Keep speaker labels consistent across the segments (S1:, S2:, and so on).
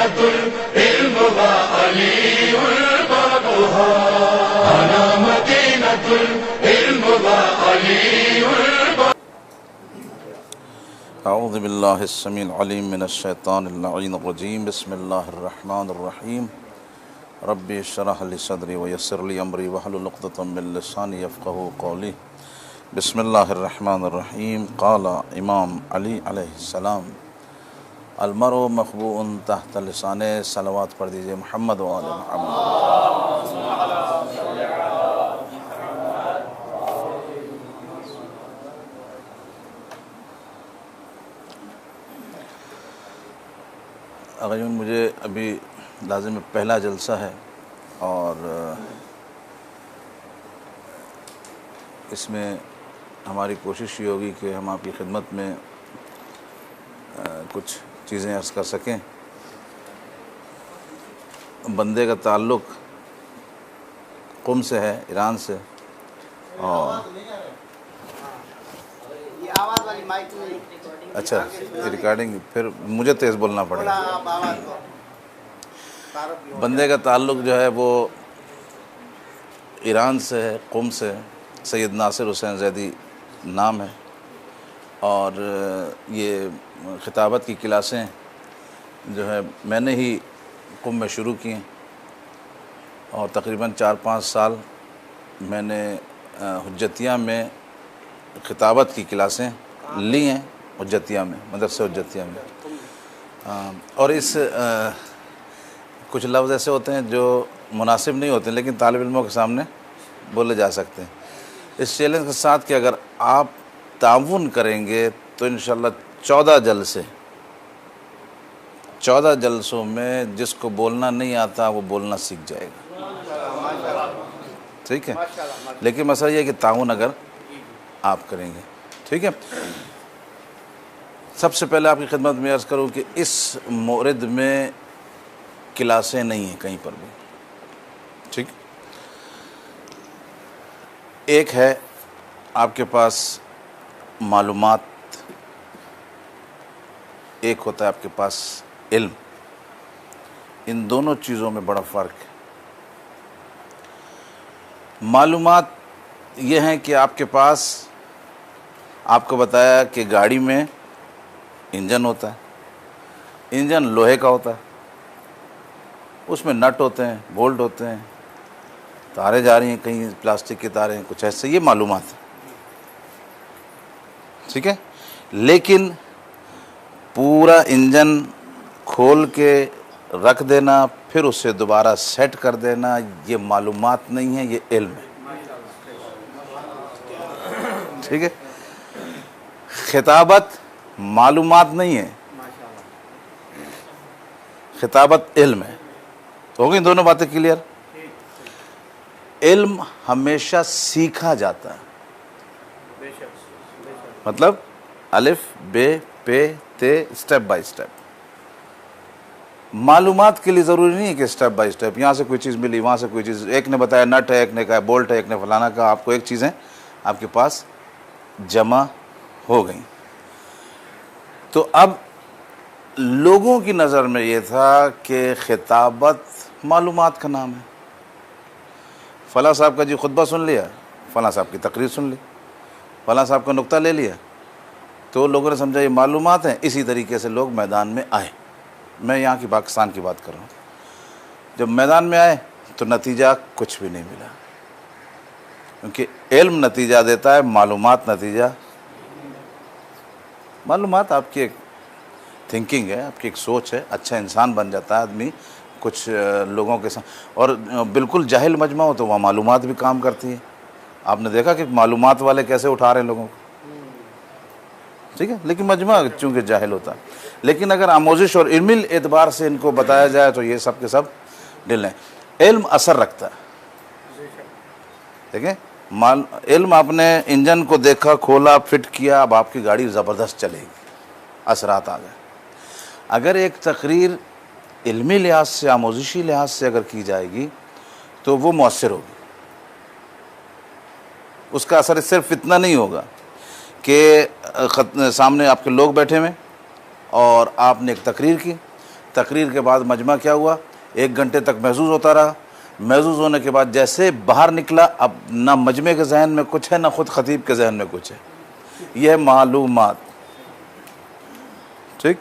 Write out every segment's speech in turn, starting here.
S1: मदीनतुल इल्म व अलीउल बाबुहा, अना मदीनतुल इल्म व अलीउल बाबुहा।
S2: अऊज़ु बिल्लाहिस समीउल अलीम मिनश शैतानिर रजीम। बिस्मिल्लाहिर रहमानिर रहीम। रब्बि इश्रह ली सदरी व यस्सिर ली अमरी वहलुल उक़दतम मिन लिसानी यफ़क़हू क़ौली। बिस्मिल्लाहिर रहमानिर रहीम। क़ाला इमाम अली अलैहिस्सलाम, अल मरउ मख़बूउन तहत लिसाने। सलवात पढ़ दीजिए मुहम्मद व आले मुहम्मद। अगर मुझे अभी लाज़िम पहला जलसा है और इसमें हमारी कोशिश ये होगी कि हम आपकी खिदमत में कुछ चीज़ें अर्ज़ कर सकें। बंदे का ताल्लुक़ क़ुम से है, ईरान से। और
S3: ये आवाज़ वाली माइक में,
S2: अच्छा, ये रिकॉर्डिंग, फिर मुझे तेज़ बोलना पड़ेगा। बंदे का ताल्लुक़ जो है वो ईरान से है, क़ुम से। सैयद नासिर हुसैन ज़ैदी नाम है और ये ख़िताबत की क्लासें जो है मैंने ही क़ुम में शुरू की हैं और तकरीबन 4-5 साल मैंने हुज्जतिया में ख़िताबत की क्लासें ली हैं, हुज्जतिया में, मदरसे हुज्जतिया में। और इस कुछ लफ्ज़ ऐसे होते हैं जो मुनासिब नहीं होते लेकिन तालिब इल्मों के सामने बोले जा सकते हैं। इस चैलेंज के साथ कि अगर आप ताउन करेंगे तो इंशाअल्लाह 14 जलसों में जिसको बोलना नहीं आता वो बोलना सीख जाएगा। ठीक है, लेकिन मसला ये है कि ताउन अगर आप करेंगे। ठीक है, सबसे पहले आपकी खिदमत में अर्ज़ करूँ कि इस मोरद में क्लासें नहीं हैं कहीं पर भी। ठीक, एक है आपके पास मालूमात, एक होता है आपके पास इल्म। इन दोनों चीज़ों में बड़ा फ़र्क है। मालूमात ये हैं कि आपके पास, आपको बताया कि गाड़ी में इंजन होता है, इंजन लोहे का होता है, उसमें नट होते हैं, बोल्ट होते हैं, तारें जा रही हैं, कहीं प्लास्टिक की तारें, कुछ ऐसे, ये मालूमात है। ठीक है, लेकिन पूरा इंजन खोल के रख देना फिर उसे दोबारा सेट कर देना, ये मालूमात नहीं है, ये इल्म है। ठीक है, खिताबत मालूमात नहीं है, खिताबत इल्म है। हो गई दोनों बातें क्लियर। इल्म हमेशा सीखा जाता है, मतलब अलिफ बे पे ते, स्टेप बाय स्टेप। मालूमात के लिए ज़रूरी नहीं है कि स्टेप बाय स्टेप, यहाँ से कोई चीज़ मिली, वहाँ से कोई चीज़, एक ने बताया नट है, एक ने कहा बोल्ट है, एक ने फलाना कहा, आपको एक चीज़ें आपके पास जमा हो गई। तो अब लोगों की नज़र में ये था कि खिताबत मालूमात का नाम है। फ़लाँ साहब का जी खुतबा सुन लिया, फ़लाँ साहब की तकरीर सुन ली, फ़लाँ साहब का नुक्ता ले लिया, तो लोगों ने समझा ये मालूमात हैं। इसी तरीके से लोग मैदान में आए। मैं यहाँ की पाकिस्तान की बात कर रहा हूँ। जब मैदान में आए तो नतीजा कुछ भी नहीं मिला, क्योंकि इल्म नतीजा देता है, मालूमात नतीजा। मालूमात आपकी एक थिंकिंग है, आपकी एक सोच है, अच्छा इंसान बन जाता है आदमी कुछ लोगों के साथ। और बिल्कुल जाहिल मजमा हो तो वहाँ मालूमात भी काम करती है। आपने देखा कि मालूमात वाले कैसे उठा रहे हैं लोगों को। ठीक है, लेकिन मजमा चूँकि जाहिल होता है। लेकिन अगर आमोजिश और इल्मी एतबार से इनको बताया जाए तो ये सब के सब दिल हैं। इल्म असर रखता है। ठीक है, इल्म, आपने इंजन को देखा, खोला, फिट किया, अब आपकी गाड़ी ज़बरदस्त चलेगी, असरात आ गए। अगर एक तकरीर इल्मी लिहाज से, आमोजिशी लिहाज से अगर की जाएगी तो वो मौसर होगी। उसका असर सिर्फ इतना नहीं होगा कि सामने आपके लोग बैठे हुए और आपने एक तकरीर की, तकरीर के बाद मजमा क्या हुआ, 1 घंटे तक महसूस होता रहा। महसूस होने के बाद जैसे बाहर निकला, अब ना मजमे के जहन में कुछ है, ना खुद खतीब के जहन में कुछ है। यह मालूमात, ठीक।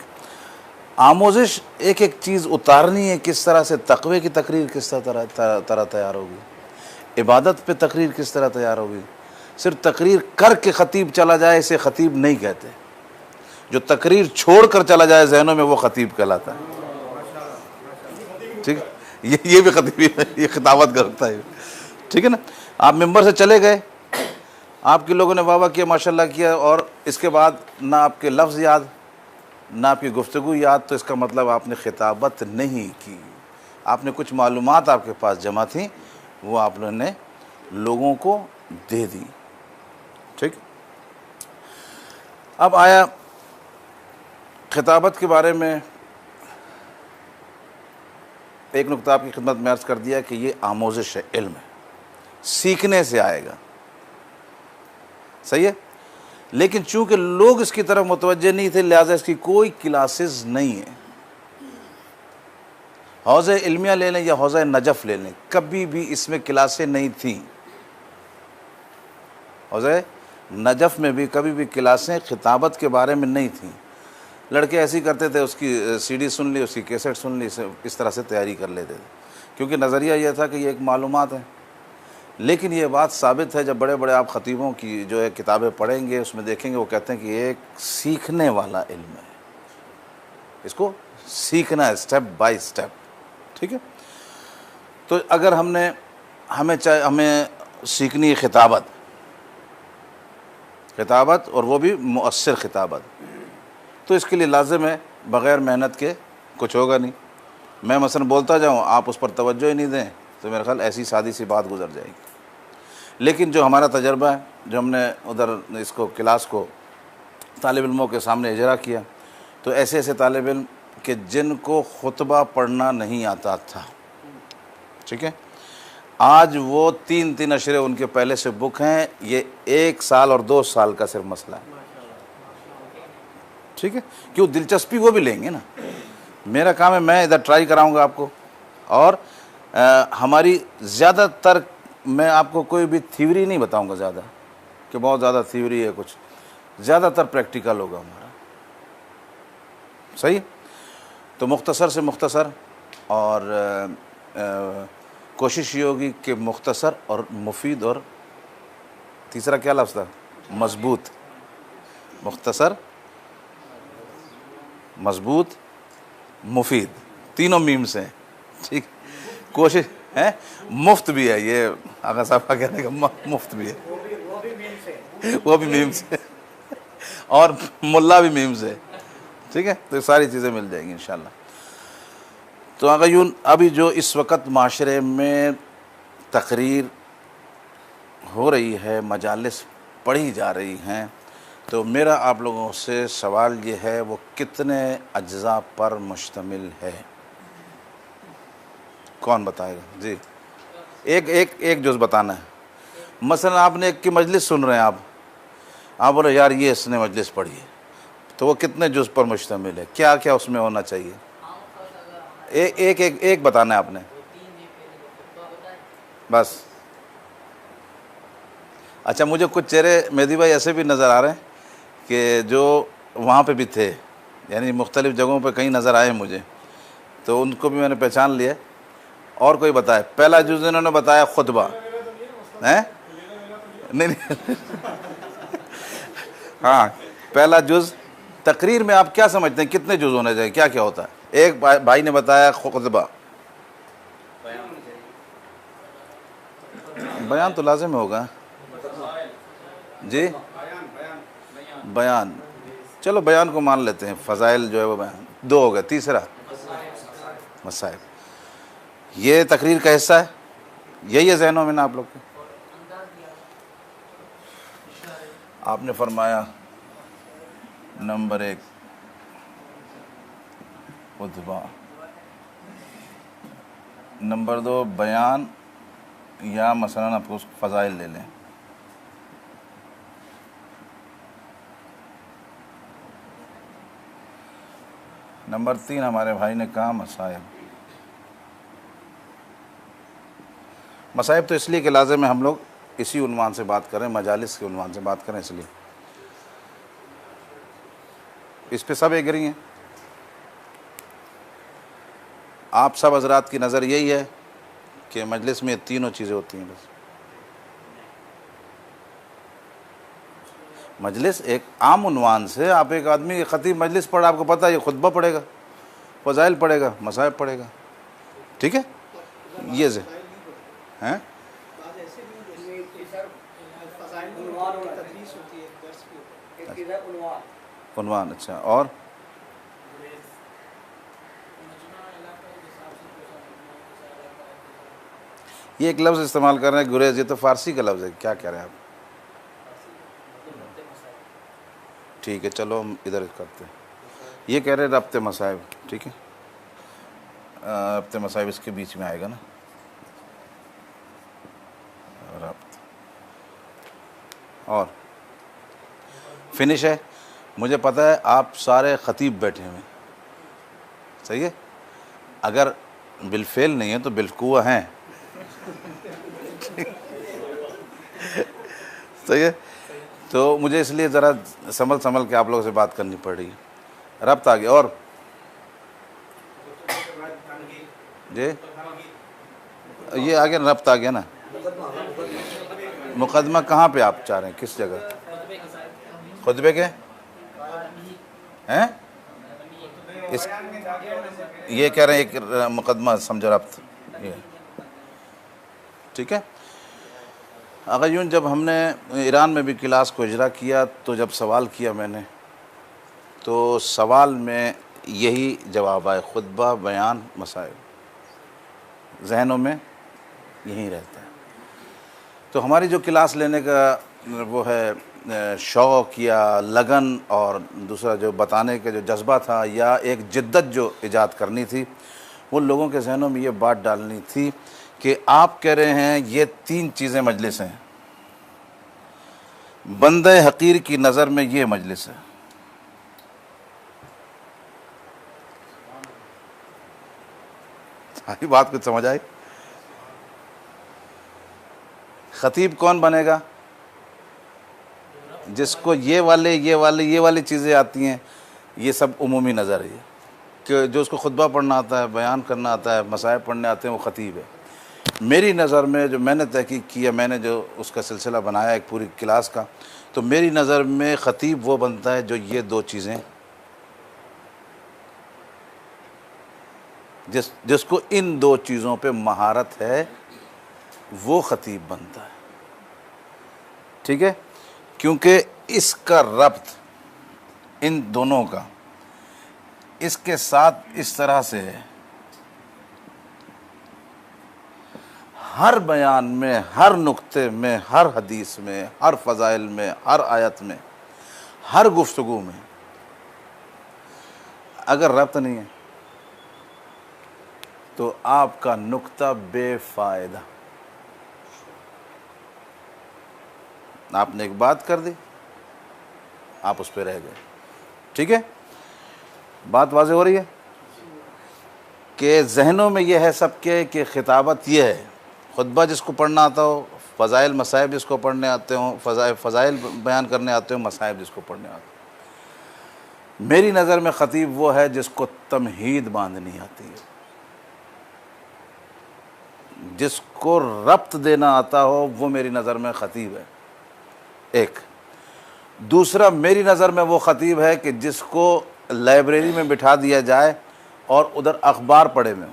S2: आमोजिश एक एक चीज़ उतारनी है, किस तरह से तकवे की तकरीर किस तरह तैयार होगी, इबादत पे तकरीर किस तरह तैयार होगी। सिर्फ तकरीर करके ख़तीब चला जाए इसे ख़तीब नहीं कहते, जो तकरीर छोड़ कर चला जाए जहनों में वो ख़तीब कहलाता है, ठीक। ये भी ख़तीब, ये खिताबत करता है, ठीक है ना। आप मिंबर से चले गए, आपके लोगों ने वाह वाह किया, माशाल्लाह किया, और इसके बाद ना आपके लफ्ज़ याद ना आपकी गुफ्तगू याद, तो इसका मतलब आपने खिताबत नहीं की। आपने कुछ मालूमात आपके पास जमा थी, वो आपने लोगों को दे दी, ठीक। अब आया खिताबत के बारे में एक नुक्ता आपकी खिदमत में अर्ज़ कर दिया कि ये आमोजिश है, इल्म है, सीखने से आएगा, सही है। लेकिन चूंकि लोग इसकी तरफ मुतवज्जे नहीं थे, लिहाजा इसकी कोई क्लासेस नहीं है। हौज़े इल्मिया ले लें या हौज़े नजफ़ ले लें, कभी भी इसमें क्लासें नहीं थी। हौज़े नजफ़ में भी कभी भी क्लासें खिताबत के बारे में नहीं थी। लड़के ऐसे ही करते थे, उसकी सीडी सुन ली, उसकी कैसेट सुन ली, इस तरह से तैयारी कर लेते थे, क्योंकि नज़रिया यह था कि ये एक मालूमात है। लेकिन ये बात साबित है, जब बड़े बड़े आप ख़तीबों की जो है किताबें पढ़ेंगे, उसमें देखेंगे वो कहते हैं कि ये एक सीखने वाला इल्म है, इसको सीखना है स्टेप बाय स्टेप, ठीक है। तो अगर हमें सीखनी है खिताबत और वो भी मुअस्सिर खिताबत, तो इसके लिए लाजिम है बग़ैर मेहनत के कुछ होगा नहीं। मैं मसलन बोलता जाऊँ, आप उस पर तवज्जो ही नहीं दें, तो मेरा ख्याल ऐसी सादी सी बात गुजर जाएगी। लेकिन जो हमारा तजर्बा है, जो हमने उधर इसको क्लास को तालिब इल्मों के सामने इजरा किया, तो ऐसे ऐसे तालिब इल्म कि जिनको खुतबा पढ़ना नहीं आता था, ठीक है, आज वो 3 अशरे उनके पहले से बुक हैं। ये 1 साल और 2 साल का सिर्फ मसला है, ठीक है। क्यों, दिलचस्पी वो भी लेंगे ना। मेरा काम है, मैं इधर ट्राई कराऊंगा आपको, और हमारी ज़्यादातर, मैं आपको कोई भी थ्योरी नहीं बताऊंगा ज़्यादा, कि बहुत ज़्यादा थ्योरी है कुछ, ज़्यादातर प्रैक्टिकल होगा हमारा, सही। तो मुख्तसर से मुख्तसर, और कोशिश ये होगी कि मुख्तसर और मुफीद, और तीसरा क्या लफ्ज़ था, मजबूत। मुख्तसर, मजबूत, मुफीद, तीनों मीम से हैं, ठीक। कोशिश है, मुफ्त भी है, ये आगा साहब का कहने का मुफ्त भी है, वो भी मीम से, और मुल्ला भी मीम से, ठीक है। तो सारी चीज़ें मिल जाएंगी इंशाल्लाह। तो अगर यूँ अभी जो इस वक्त माशरे में तकरीर हो रही है, मजालिस पढ़ी जा रही हैं, तो मेरा आप लोगों से सवाल ये है, वो कितने अज्जा पर मुश्तमिल है, कौन बताएगा जी। एक जुज़ बताना है। मसलन आपने एक की मजलिस सुन रहे हैं, आप बोले यार ये इसने मजलिस पढ़ी है, तो वो कितने जुज़ पर मुश्तमिल है, क्या क्या उसमें होना चाहिए, एक बताना है आपने, बस। अच्छा, मुझे कुछ चेहरे मेहदी भाई ऐसे भी नज़र आ रहे हैं कि जो वहाँ पे भी थे, यानी मुख्तलिफ़ जगहों पे कहीं नज़र आए मुझे, तो उनको भी मैंने पहचान लिया। और कोई बताए, पहला जुज़ इन्होंने बताया खुतबा है, नहीं हाँ, पहला जुज़ तकरीर में आप क्या समझते हैं, कितने जुज़ होने चाहिए, क्या क्या होता है। एक भाई ने बताया खुतबा, बयान तो लाजिम होगा जी, बयान, चलो बयान को मान लेते हैं, फ़ज़ाइल जो है वो बयान, 2 हो गए। तीसरा मसाइल, ये तकरीर का हिस्सा है, यही है जहनों में ना आप लोग के। आपने फरमाया नंबर 1 खुतबा, नंबर 2 बयान, या मसलन आपको फ़ज़ाइल ले लें। नंबर 3 हमारे भाई ने कहा मसाइब। मसाइब तो इसलिए कि लाज़िम है हम लोग इसी उन्वान से बात करें, मजालिस के उन्वान से बात करें, इसलिए इस पे सब एग्री हैं। आप सब हजरात की नज़र यही है कि मजलिस में तीनों चीज़ें होती हैं बस। मजलिस एक आम उन्वान से आप एक आदमी ख़तीब मजलिस पढ़, आपको पता है ये खुतबा पढ़ेगा, फ़ज़ाइल पढ़ेगा, मसाइब पढ़ेगा, ठीक है। ये से हैं उन्वान। अच्छा, और ये एक लफ्ज़ इस्तेमाल कर रहे हैं गुरेज, ये तो फ़ारसी का लफ्ज़ है, क्या कह रहे हैं आप? ठीक है, चलो हम इधर करते हैं। ये कह रहे हैं रब्ते मसाइब, ठीक है, रब्ते मसाइब इसके बीच में आएगा ना, रब्त। और फिनिश है। मुझे पता है आप सारे ख़तीब बैठे हुए हैं, सही है, अगर बिलफेल नहीं है तो बिलकुआ हैं, सही है। तो मुझे इसलिए ज़रा संभल के आप लोगों से बात करनी पड़ रही है। रब्त आ गया। और जी ये आ गया, रब्त आ गया ना। मुकदमा कहाँ पे आप चाह रहे हैं, किस जगह? खुतबे के हैं इस, ये कह रहे हैं एक मुकदमा समझो रब्त, ये ठीक है। अगर यूँ जब हमने ईरान में भी क्लास को इजरा किया तो जब सवाल किया मैंने, तो सवाल में यही जवाब आए, खुतबा, बयान, मसाइब, जहनों में यही रहता है। तो हमारी जो क्लास लेने का वो है शौक़ या लगन, और दूसरा जो बताने का जो जज्बा था या एक जिद्दत जो ईजाद करनी थी, वो लोगों के जहनों में ये बात डालनी थी कि आप कह रहे हैं ये 3 चीज़ें मजलिस हैं, बंदे हकीर की नज़र में ये मजलिस है। सारी बात कुछ समझ आई? ख़तीब कौन बनेगा? जिसको ये वाली चीज़ें आती हैं, ये सब उमूमी नज़र है, कि जो उसको खुतबा पढ़ना आता है, बयान करना आता है, मसाइब पढ़ने आते हैं, वो ख़तीब है। मेरी नज़र में जो मैंने तहकीक किया, मैंने जो उसका सिलसिला बनाया एक पूरी क्लास का, तो मेरी नज़र में ख़तीब वो बनता है जो ये 2 चीज़ें, जिसको इन 2 चीज़ों पे महारत है, वो ख़तीब बनता है, ठीक है। क्योंकि इसका रब्त इन दोनों का इसके साथ इस तरह से है, हर बयान में, हर नुक्ते में, हर हदीस में, हर फ़ज़ाइल में, हर आयत में, हर गुफ्तगू में, अगर रब्त नहीं है तो आपका नुक्ता बेफ़ायदा। आपने एक बात कर दी, आप उस पर रह गए, ठीक है। बात वाज़ेह हो रही है कि जहनों में यह है सबके कि खिताबत यह है, खुतबा जिसको पढ़ना आता हो, फ़ज़ाइल मसाइब जिसको पढ़ने आते हों, फ़ज़ाइल बयान करने आते हो, मसाइब जिसको पढ़ने आते हो। मेरी नज़र में ख़तीब वो है जिसको तमहीद बांधनी आती है, जिसको रब्त देना आता हो, वो मेरी नज़र में ख़तीब है। एक दूसरा, मेरी नज़र में वो ख़तीब है कि जिसको लाइब्रेरी में बिठा दिया जाए और उधर अखबार पढ़े में,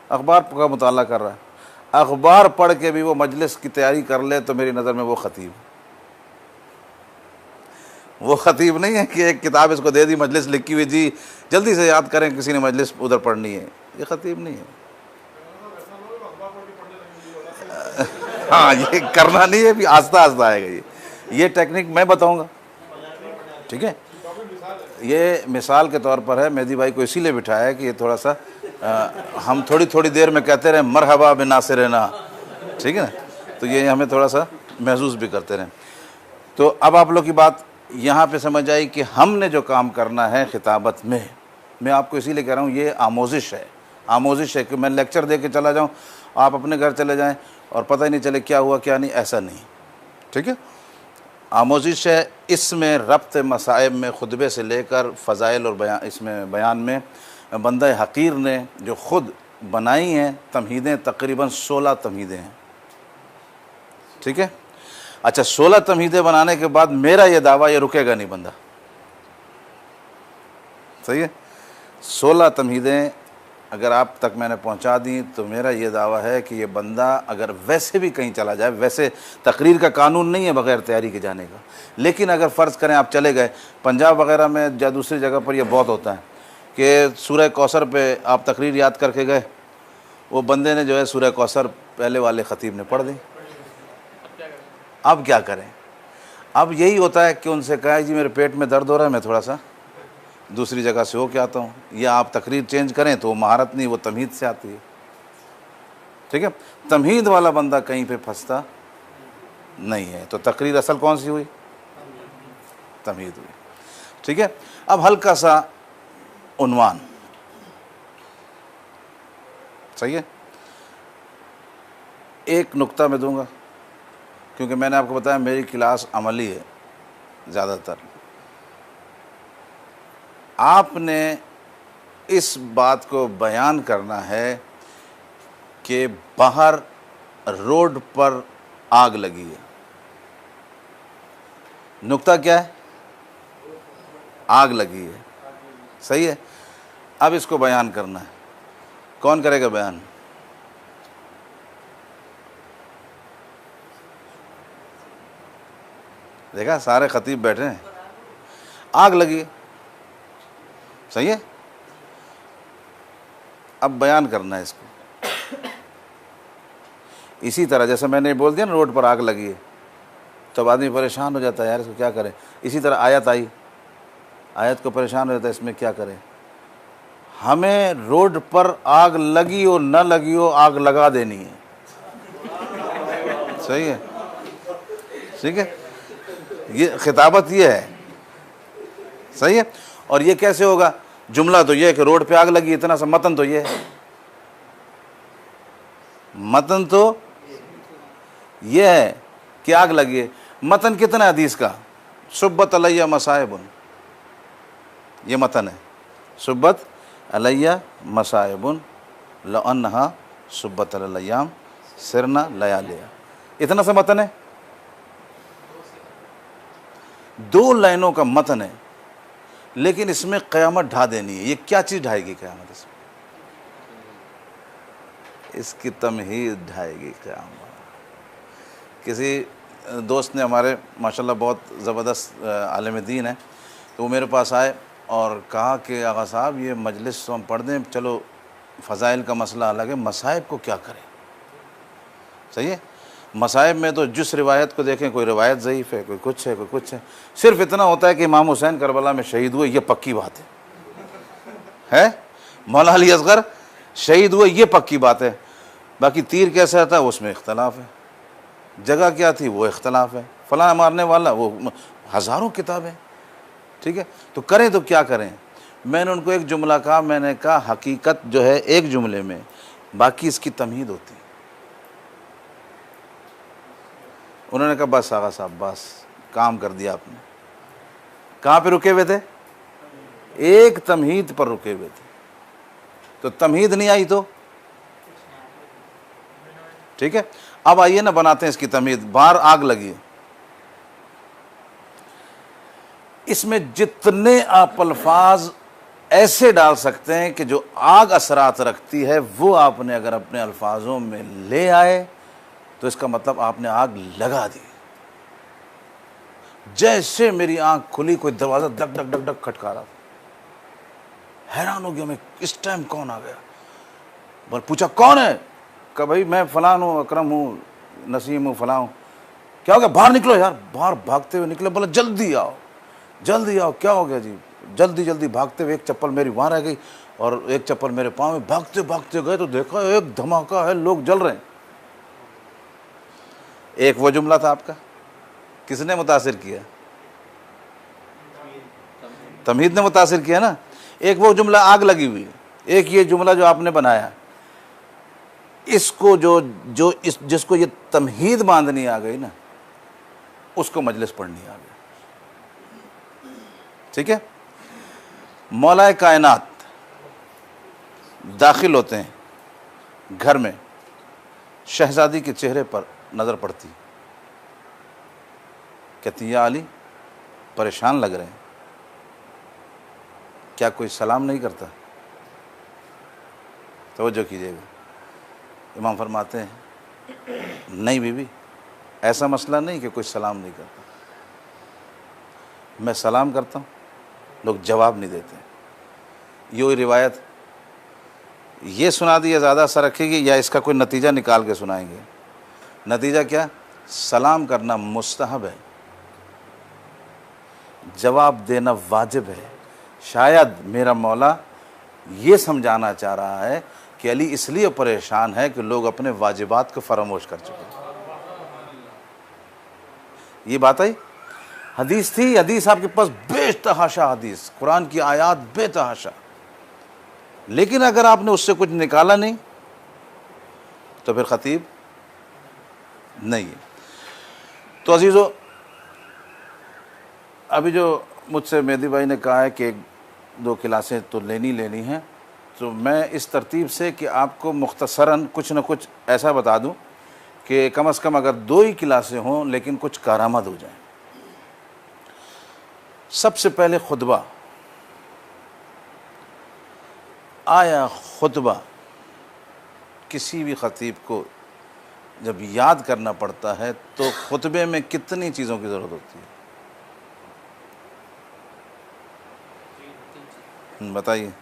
S2: अखबार का मुताला कर रहा है, अखबार पढ़ के भी वो मजलिस की तैयारी कर ले, तो मेरी नज़र में वो ख़तीब। वो ख़तीब नहीं है कि एक किताब इसको दे दी, मजलिस लिखी हुई, जी जल्दी से याद करें, किसी ने मजलिस उधर पढ़नी है, ये ख़तीब नहीं है। हाँ, ये करना नहीं है, भी आस्ता आस्ता आएगा। ये टेक्निक मैं बताऊंगा, ठीक है। ये मिसाल के तौर पर है, मेहदी भाई को इसीलिए बिठाया है कि ये थोड़ा सा हम थोड़ी देर में कहते रहें मरहबा बिन नासिरना, ठीक है ना, तो ये हमें थोड़ा सा महसूस भी करते रहें। तो अब आप लोग की बात यहाँ पे समझ आई कि हमने जो काम करना है खिताबत में, मैं आपको इसीलिए कह रहा हूँ ये आमोजिश है। आमोजिश है कि मैं लेक्चर दे के चला जाऊँ, आप अपने घर चले जाएं और पता ही नहीं चले क्या हुआ क्या नहीं, ऐसा नहीं, ठीक है। आमोजिश है। इसमें रब्त मसाइब में खुतबे से लेकर फ़ज़ाइल और बयान, इसमें बयान में बंदा हकीर ने जो ख़ुद बनाई हैं तमहीदें, तकरीबन 16 तमहीदें हैं, ठीक है। अच्छा, 16 तमहीदें बनाने के बाद मेरा ये दावा, ये रुकेगा नहीं बंदा, सही है। 16 तमहीदें अगर आप तक मैंने पहुंचा दी तो मेरा ये दावा है कि ये बंदा अगर वैसे भी कहीं चला जाए, वैसे तकरीर का कानून नहीं है बग़ैर तैयारी के जाने का, लेकिन अगर फ़र्ज़ करें आप चले गए पंजाब वगैरह में या दूसरी जगह पर, यह बहुत होता है कि सूरह कौसर पे आप तकरीर याद करके गए, वो बंदे ने जो है सूरह कौसर पहले वाले ख़तीब ने पढ़ दी, अब क्या करें। अब यही होता है कि उनसे कहा जी मेरे पेट में दर्द हो रहा है, मैं थोड़ा सा दूसरी जगह से हो के आता हूँ, या आप तकरीर चेंज करें, तो वो महारत नहीं, वो तमहीद से आती है, ठीक है। तमहीद वाला बंदा कहीं पे फंसता नहीं है। तो तकरीर असल कौन सी हुई? तमहीद हुई, ठीक है। अब हल्का सा उन्वान, सही है। एक नुक्ता मैं दूंगा क्योंकि मैंने आपको बताया मेरी क्लास अमली है ज़्यादातर। आपने इस बात को बयान करना है कि बाहर रोड पर आग लगी है। नुक्ता क्या है? आग लगी है, सही है। अब इसको बयान करना है, कौन करेगा बयान? देखा, सारे खतीब बैठे हैं, आग लगी है, सही है। अब बयान करना है इसको। इसी तरह जैसे मैंने बोल दिया ना रोड पर आग लगी है, तब आदमी परेशान हो जाता है, यार इसको क्या करें। इसी तरह आयत आई, आयत को परेशान हो जाता है, इसमें क्या करें। हमें रोड पर आग लगी हो न लगी हो, आग लगा देनी है, सही है, ठीक है। ये खिताबत ये है, सही है। और ये कैसे होगा? जुमला तो ये है कि रोड पे आग लगी, इतना सा मतन तो ये है, मतन तो ये है कि आग लगी है। मतन कितना हदीस का? सुब्बत अलैया मसाइबुन, ये मतन है। सुब्बत अलैया मसाइबुन लअन्हा सुब्बत अलैयाम सिरना लयालिया, इतना सा मतन है। 2 लाइनों का मतन है, लेकिन इसमें क़यामत ढा देनी है। ये क्या चीज़ ढाएगी क़यामत? इसमें इसकी तमहीद ढाएगी क़यामत। किसी दोस्त ने हमारे माशाल्लाह बहुत ज़बरदस्त आलिम दीन है, तो वो मेरे पास आए और कहा कि आगा साहब ये मजलिस तो हम पढ़ दें, चलो फ़ज़ाइल का मसला अलग है, मसाइब को क्या करें? सही है। मसाइब में तो जिस रिवायत को देखें, कोई रिवायत ज़ईफ़ है, कोई कुछ है, कोई कुछ है। सिर्फ इतना होता है कि इमाम हुसैन करबला में शहीद हुए, ये पक्की बात है। मौला अली असगर शहीद हुए, ये पक्की बात है। बाकी तीर कैसा था उसमें इख्तलाफ है, जगह क्या थी वो इख्तलाफ है, फलां मारने वाला, वो हज़ारों किताबें, ठीक है। तो करें तो क्या करें? मैंने उनको एक जुमला कहा, मैंने कहा हकीकत जो है एक जुमले में, बाकी इसकी तमहीद होती है। उन्होंने कहा बस आगा साहब बस काम कर दिया आपने। कहाँ पे रुके हुए थे? एक तमहीद पर रुके हुए थे। तो तमहीद नहीं आई तो ठीक है। अब आइए ना बनाते हैं इसकी तमहीद। बाहर आग लगी, इसमें जितने आप अल्फाज ऐसे डाल सकते हैं कि जो आग असरात रखती है, वो आपने अगर अपने अल्फाजों में ले आए तो इसका मतलब आपने आग लगा दी। जैसे मेरी आंख खुली, कोई दरवाजा धक धक धक धक खटका रहा था, हैरान हो गया मैं, इस टाइम कौन आ गया? बोल पूछा कौन है? कहा भाई मैं फलां हूँ, अकरम हूँ, नसीम हूँ, फलां हूँ। क्या हो गया? बाहर निकलो यार। बाहर भागते हुए निकले, बोला जल्दी आओ जल्दी आओ। क्या हो गया जी? जल्दी जल्दी भागते हुए, एक चप्पल मेरी वहाँ रह गई और एक चप्पल मेरे पाँव में। भागते भागते गए तो देखा एक धमाका है, लोग जल रहे हैं। एक वो जुमला था आपका, किसने मुतासिर किया? तमहीद ने मुतासिर किया ना। एक वो जुमला आग लगी हुई है, एक ये जुमला जो आपने बनाया, इसको जिसको ये तमहीद बांधनी आ गई ना, उसको मजलिस पढ़नी आ गई। ठीक है। मौलाए कायनात दाखिल होते हैं घर में, शहजादी के चेहरे पर नज़र पड़ती, कहती या अली परेशान लग रहे हैं, क्या कोई सलाम नहीं करता? तवज्जो कीजिएगा। इमाम फरमाते हैं नहीं बीबी, ऐसा मसला नहीं कि कोई सलाम नहीं करता, मैं सलाम करता हूँ, लोग जवाब नहीं देते। ये रिवायत ये सुना दी, या ज़्यादा असर रखेगी या इसका कोई नतीजा निकाल के सुनाएंगे? नतीजा क्या? सलाम करना मुस्तहब है, जवाब देना वाजिब है। शायद मेरा मौला ये समझाना चाह रहा है कि अली इसलिए परेशान है कि लोग अपने वाजिबात को फरामोश कर चुके हैं। ये बात आई, हदीस थी, हदीस आपके पास बेतहाशा हदीस, कुरान की आयत बेतहाशा, लेकिन अगर आपने उससे कुछ निकाला नहीं तो फिर खतीब नहीं है। तो अजीज़ों, अभी जो मुझसे मेहदी भाई ने कहा है कि 1-2 क्लासें तो लेनी हैं, तो मैं इस तरतीब से कि आपको मुख्तसरन कुछ न कुछ ऐसा बता दूं कि कम से कम अगर 2 ही क्लासें हों लेकिन कुछ कारामद हो जाए। सबसे पहले खुतबा। आया खुतबा किसी भी खतीब को जब याद करना पड़ता है तो खुतबे में कितनी चीज़ों की ज़रूरत होती है? बताइए।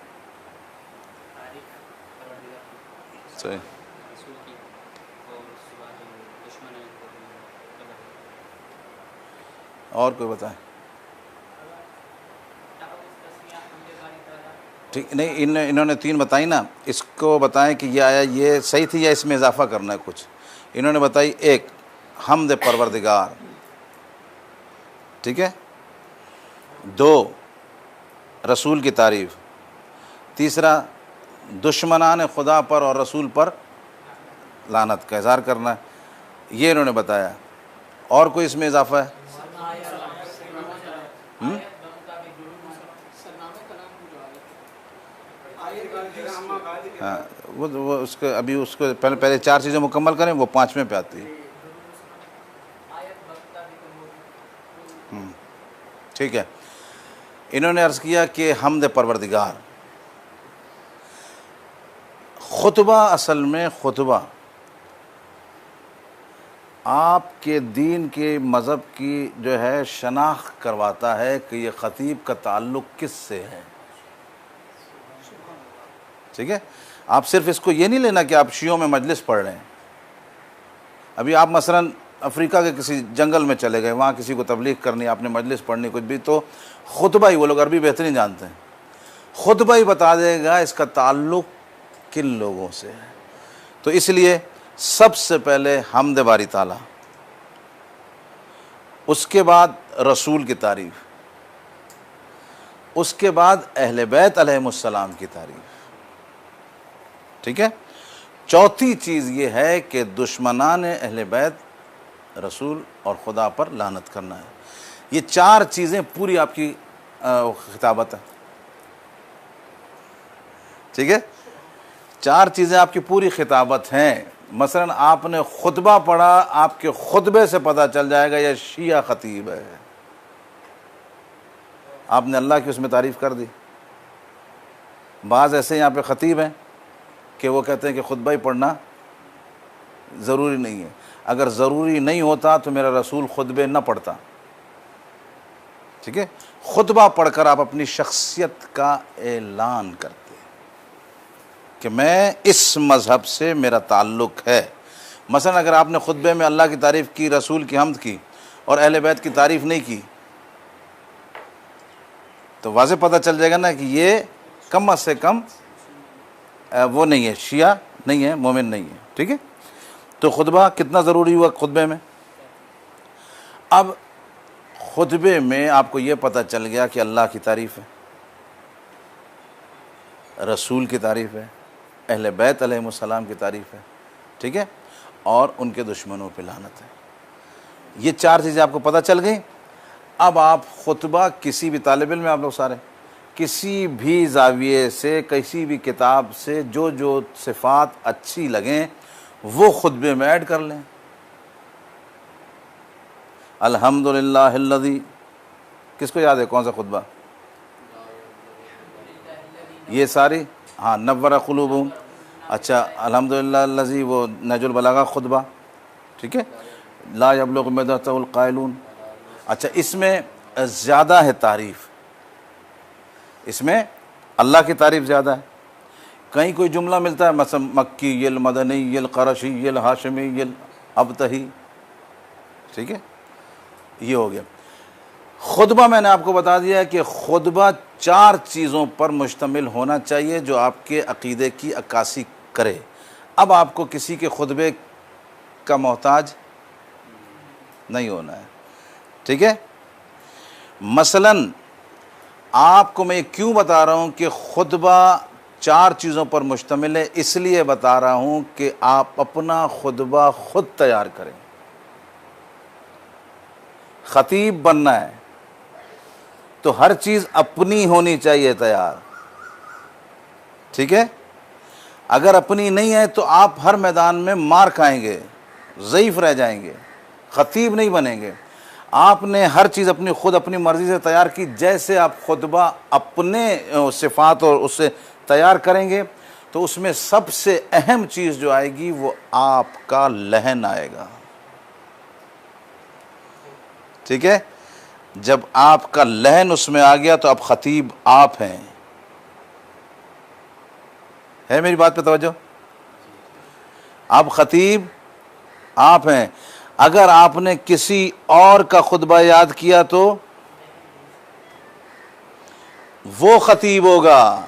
S2: सही। और कोई बताए? ठीक नहीं, इन्होंने 3 बताई ना, इसको बताएं कि ये आया ये सही थी या इसमें इजाफा करना है कुछ। इन्होंने बताई 1 हमद परवरदिगार, ठीक है, 2 रसूल की तारीफ़, 3 दुश्मनान खुदा पर और रसूल पर लानत का इज़हार करना है। ये इन्होंने बताया। और कोई इसमें इजाफा है? हाँ, वो उसके अभी उसको पहले 4 चीज़ें मुकम्मल करें, वो 5वें पे आती है। ठीक है। इन्होंने अर्ज़ किया कि हमद परवरदिगार। खुतबा असल में खुतबा आपके दीन के मज़हब की जो है शनाख्त करवाता है कि ये ख़तीब का ताल्लुक़ किस से है। ठीक है। आप सिर्फ इसको ये नहीं लेना कि आप शियों में मजलिस पढ़ रहे हैं। अभी आप मसलन अफ्रीका के किसी जंगल में चले गए, वहाँ किसी को तबलीग करनी, आपने मजलिस पढ़नी कुछ भी, तो खुतबा ही, वो लोग अरबी बेहतरीन जानते हैं, खुतबा ही बता देगा इसका ताल्लुक़ किन लोगों से है। तो इसलिए सबसे पहले हम्द बारी ताला, उसके बाद रसूल की तारीफ़, उसके बाद अहले बैत अलैहिमुस्सलाम की तारीफ़। ठीक है। चौथी चीज़ ये है कि दुश्मनान अहले बैत, रसूल और खुदा पर लानत करना है। ये 4 चीज़ें पूरी आपकी खिताबत है। ठीक है। 4 चीज़ें आपकी पूरी खिताबत हैं। मसलन आपने खुतबा पढ़ा, आपके खुतबे से पता चल जाएगा यह शिया खतीब है। आपने अल्लाह की उसमें तारीफ़ कर दी। बाज़ ऐसे यहाँ पे ख़तीब हैं कि वो कहते हैं कि खुतबा ही पढ़ना ज़रूरी नहीं है। अगर ज़रूरी नहीं होता तो मेरा रसूल खुतबे न पढ़ता। ठीक है। खुतबा पढ़कर आप अपनी शख्सियत का ऐलान करते कि मैं इस मज़हब से मेरा ताल्लुक़ है। मसलन अगर आपने खुतबे में अल्लाह की तारीफ़ की, रसूल की हम्द की और अहले बैत की तारीफ़ नहीं की, तो वाज़े पता चल जाएगा ना कि ये कम से कम वो नहीं है, शिया नहीं है, मोमिन नहीं है। ठीक है। तो खुतबा कितना ज़रूरी हुआ खुतबे में। अब खुतबे में आपको ये पता चल गया कि अल्लाह की तारीफ़ है, रसूल की तारीफ़ है, अहले बैत अलैहिमुस्सलाम की तारीफ़ है, ठीक है, और उनके दुश्मनों पे लानत है। ये 4 चीज़ें आपको पता चल गई। अब आप खुतबा किसी भी तालिब इल्म में, आप लोग सारे किसी भी ज़ाविये से, किसी भी किताब से जो जो सिफ़ात अच्छी लगें वो खुतबे में ऐड कर लें। अल्हम्दुलिल्लाहिल्लज़ी, किसको याद है कौन सा खुतबा? ये सारी, हाँ, नव्वरा क़ुलूबुहुम, अच्छा, अल्हम्दुलिल्लाहिल्लज़ी वो नहजुल बलागा खुतबा, ठीक है, ला यबलुगु मदहतहुल क़ाइलून। अच्छा, इसमें ज़्यादा है तारीफ़, इसमें अल्लाह की तारीफ़ ज़्यादा है। कहीं कोई जुमला मिलता है मसलन मक्की यल मदनी यल क़रशी यल हाशमी यल अबतही, ठीक है, ये हो गया। खुतबा मैंने आपको बता दिया है कि खुतबा 4 चीज़ों पर मुश्तमिल होना चाहिए जो आपके अक़ीदे की अक्कासी करे। अब आपको किसी के खुतबे का मोहताज नहीं होना है, ठीक है। मसलन आपको मैं क्यों बता रहा हूँ कि खुतबा 4 चीज़ों पर मुश्तमिल है, इसलिए बता रहा हूँ कि आप अपना खुतबा खुद तैयार करें। ख़तीब बनना है तो हर चीज़ अपनी होनी चाहिए तैयार, ठीक है। अगर अपनी नहीं है तो आप हर मैदान में मार खाएंगे, ज़ईफ़ रह जाएंगे, ख़तीब नहीं बनेंगे। आपने हर चीज़ अपनी खुद अपनी मर्ज़ी से तैयार की। जैसे आप खुतबा अपने सिफ़ात और उससे तैयार करेंगे तो उसमें सबसे अहम चीज़ जो आएगी वो आपका लहन आएगा, ठीक है। जब आपका लहन उसमें आ गया तो अब ख़तीब आप हैं। है मेरी बात पे तवज्जो? अब ख़तीब आप हैं। अगर आपने किसी और का खुतबा याद किया तो वो ख़तीब होगा,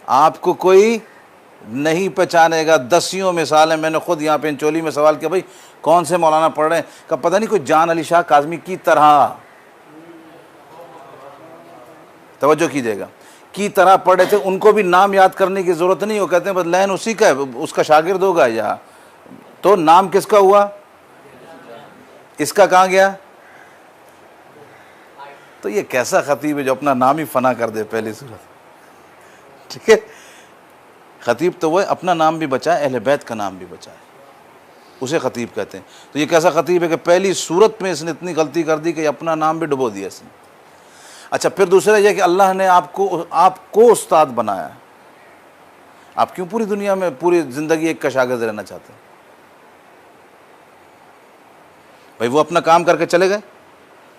S2: आपको कोई नहीं पहचानेगा। दसियों मिसालें मैंने खुद यहाँ पे इंचोली में सवाल किया, भाई कौन से मौलाना पढ़ रहे हैं, का पता नहीं, कोई जान अली शाह काज़मी की तरह, तवज्जो कीजिएगा, की तरह पढ़ रहे थे। उनको भी नाम याद करने की ज़रूरत नहीं, वो कहते हैं बस लहन उसी का है, उसका शागिर्द होगा। या तो नाम किसका हुआ, इसका कहाँ गया? तो ये कैसा ख़तीब है जो अपना नाम ही फना कर दे पहली सूरत, ठीक है। ख़तीब तो वो अपना नाम भी बचाए, अहले बैत का नाम भी बचाए, उसे ख़तीब कहते हैं। तो ये कैसा ख़तीब है कि पहली सूरत में इसने इतनी गलती कर दी कि अपना नाम भी डुबो दिया इसने। अच्छा, फिर दूसरा यह कि अल्लाह ने आपको उस्ताद बनाया। आप क्यों पूरी दुनिया में पूरी ज़िंदगी एक का शागिर्द रहना चाहते हैं? भाई वो अपना काम करके चले गए,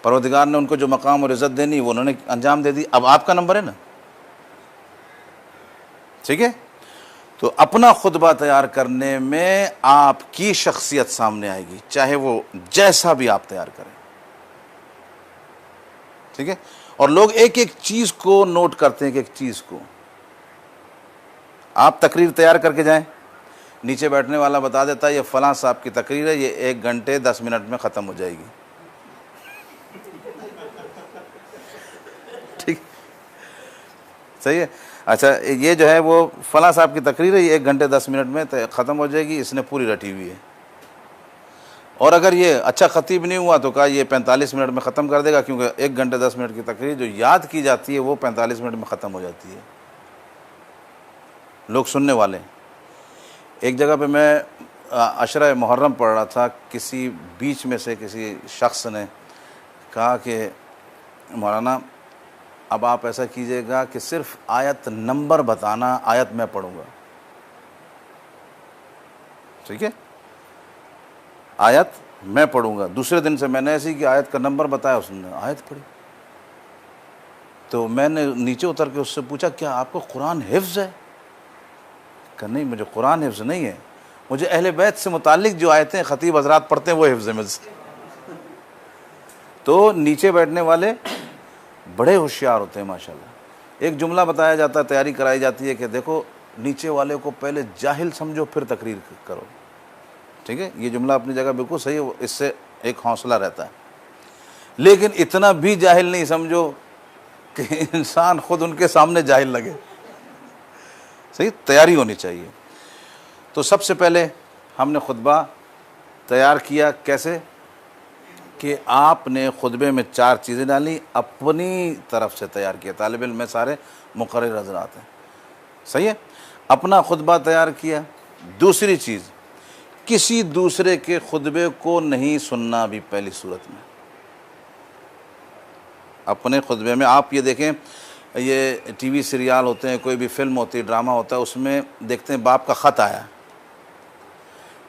S2: परवरदिगार ने उनको जो मकाम और इज़्ज़त देनी वो उन्होंने अंजाम दे दी। अब आपका नंबर है ना, ठीक है। तो अपना खुतबा तैयार करने में आपकी शख्सियत सामने आएगी, चाहे वो जैसा भी आप तैयार करें, ठीक है। और लोग एक एक चीज़ को नोट करते हैं, एक एक चीज़ को। आप तकरीर तैयार करके जाएं, नीचे बैठने वाला बता देता है ये फ़लाँ साहब की तकरीर है, ये 1 घंटे 10 मिनट में ख़त्म हो जाएगी, ठीक, सही है। अच्छा, ये जो है वो फ़लाँ साहब की तकरीर है, ये 1 घंटे 10 मिनट में ख़त्म हो जाएगी, इसने पूरी रटी हुई है। और अगर ये अच्छा ख़तीब नहीं हुआ तो कहा ये 45 मिनट में ख़त्म कर देगा, क्योंकि 1 घंटे 10 मिनट की तकरीर जो याद की जाती है वो 45 मिनट में ख़त्म हो जाती है। लोग सुनने वाले। एक जगह पे मैं अशरा मुहर्रम पढ़ रहा था, किसी बीच में से किसी शख्स ने कहा कि मौलाना अब आप ऐसा कीजिएगा कि सिर्फ आयत नंबर बताना, आयत मैं पढ़ूँगा, ठीक है, आयत मैं पढ़ूँगा। दूसरे दिन से मैंने ऐसी कि आयत का नंबर बताया, उसने आयत पढ़ी। तो मैंने नीचे उतर के उससे पूछा क्या आपको कुरान हिफ्ज़ है? कहा नहीं, मुझे कुरान हिफ्ज़ नहीं है, मुझे अहले बैत से मुताल्लिक़ जो आयतें ख़तीब हज़रात पढ़ते हैं वो हिफ्ज़ है मुझसे। तो नीचे बैठने वाले बड़े होशियार होते हैं माशाल्लाह। एक जुमला बताया जाता है, तैयारी कराई जाती है कि देखो नीचे वाले को पहले जाहिल समझो फिर तकरीर करो, ठीक है। ये जुमला अपनी जगह बिल्कुल सही है, इससे एक हौसला रहता है। लेकिन इतना भी जाहिल नहीं समझो कि इंसान खुद उनके सामने जाहिल लगे, सही, तैयारी होनी चाहिए। तो सबसे पहले हमने खुतबा तैयार किया कैसे कि आपने खुतबे में 4 चीज़ें डाली, अपनी तरफ से तैयार किया। तालिब इल्म में सारे मुक़र्रिर हज़रात हैं, सही है। अपना खुतबा तैयार किया। दूसरी चीज़, किसी दूसरे के खुतबे को नहीं सुनना भी पहली सूरत में। अपने खुतबे में आप ये देखें, ये टीवी सीरियल होते हैं, कोई भी फिल्म होती है, ड्रामा होता है, उसमें देखते हैं बाप का ख़त आया,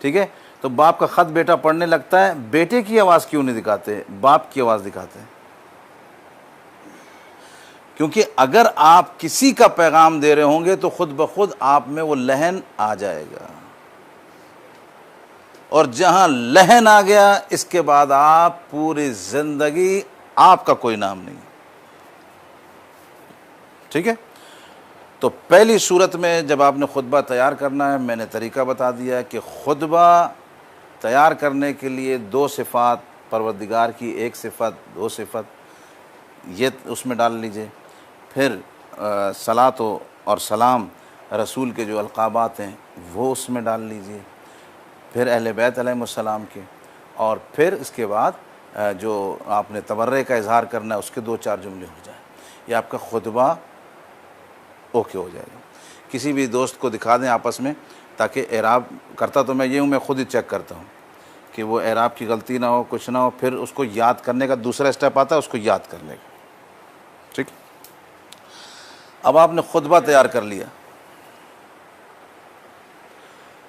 S2: ठीक है, तो बाप का ख़त बेटा पढ़ने लगता है, बेटे की आवाज़ क्यों नहीं दिखाते, बाप की आवाज़ दिखाते हैं। क्योंकि अगर आप किसी का पैगाम दे रहे होंगे तो खुद ब खुद आप में वो लहन आ जाएगा, और जहां लहन आ गया इसके बाद आप पूरी जिंदगी आपका कोई नाम नहीं, ठीक है। तो पहली सूरत में जब आपने खुतबा तैयार करना है, मैंने तरीका बता दिया है कि खुतबा तैयार करने के लिए 2 सिफ़ात परवरदिगार की, 1 सिफ़त 2 सिफ़त ये उसमें डाल लीजिए। फिर सलात और सलाम रसूल के जो अलक़ाबात हैं वो उसमें डाल लीजिए, फिर अहले बैत अलैहिमुस्सलाम के, और फिर इसके बाद जो आपने तबर्रे का इज़हार करना है उसके 2-4 जुमले हो जाए, ये आपका खुतबा ओके हो जाएगा। किसी भी दोस्त को दिखा दें आपस में, ताकि एराब करता तो मैं ये हूँ, मैं खुद ही चेक करता हूँ कि वो एराब की गलती ना हो, कुछ ना हो, फिर उसको याद करने का दूसरा स्टेप आता है, उसको याद कर लेगा, ठीक। अब आपने खुतबा तैयार कर लिया।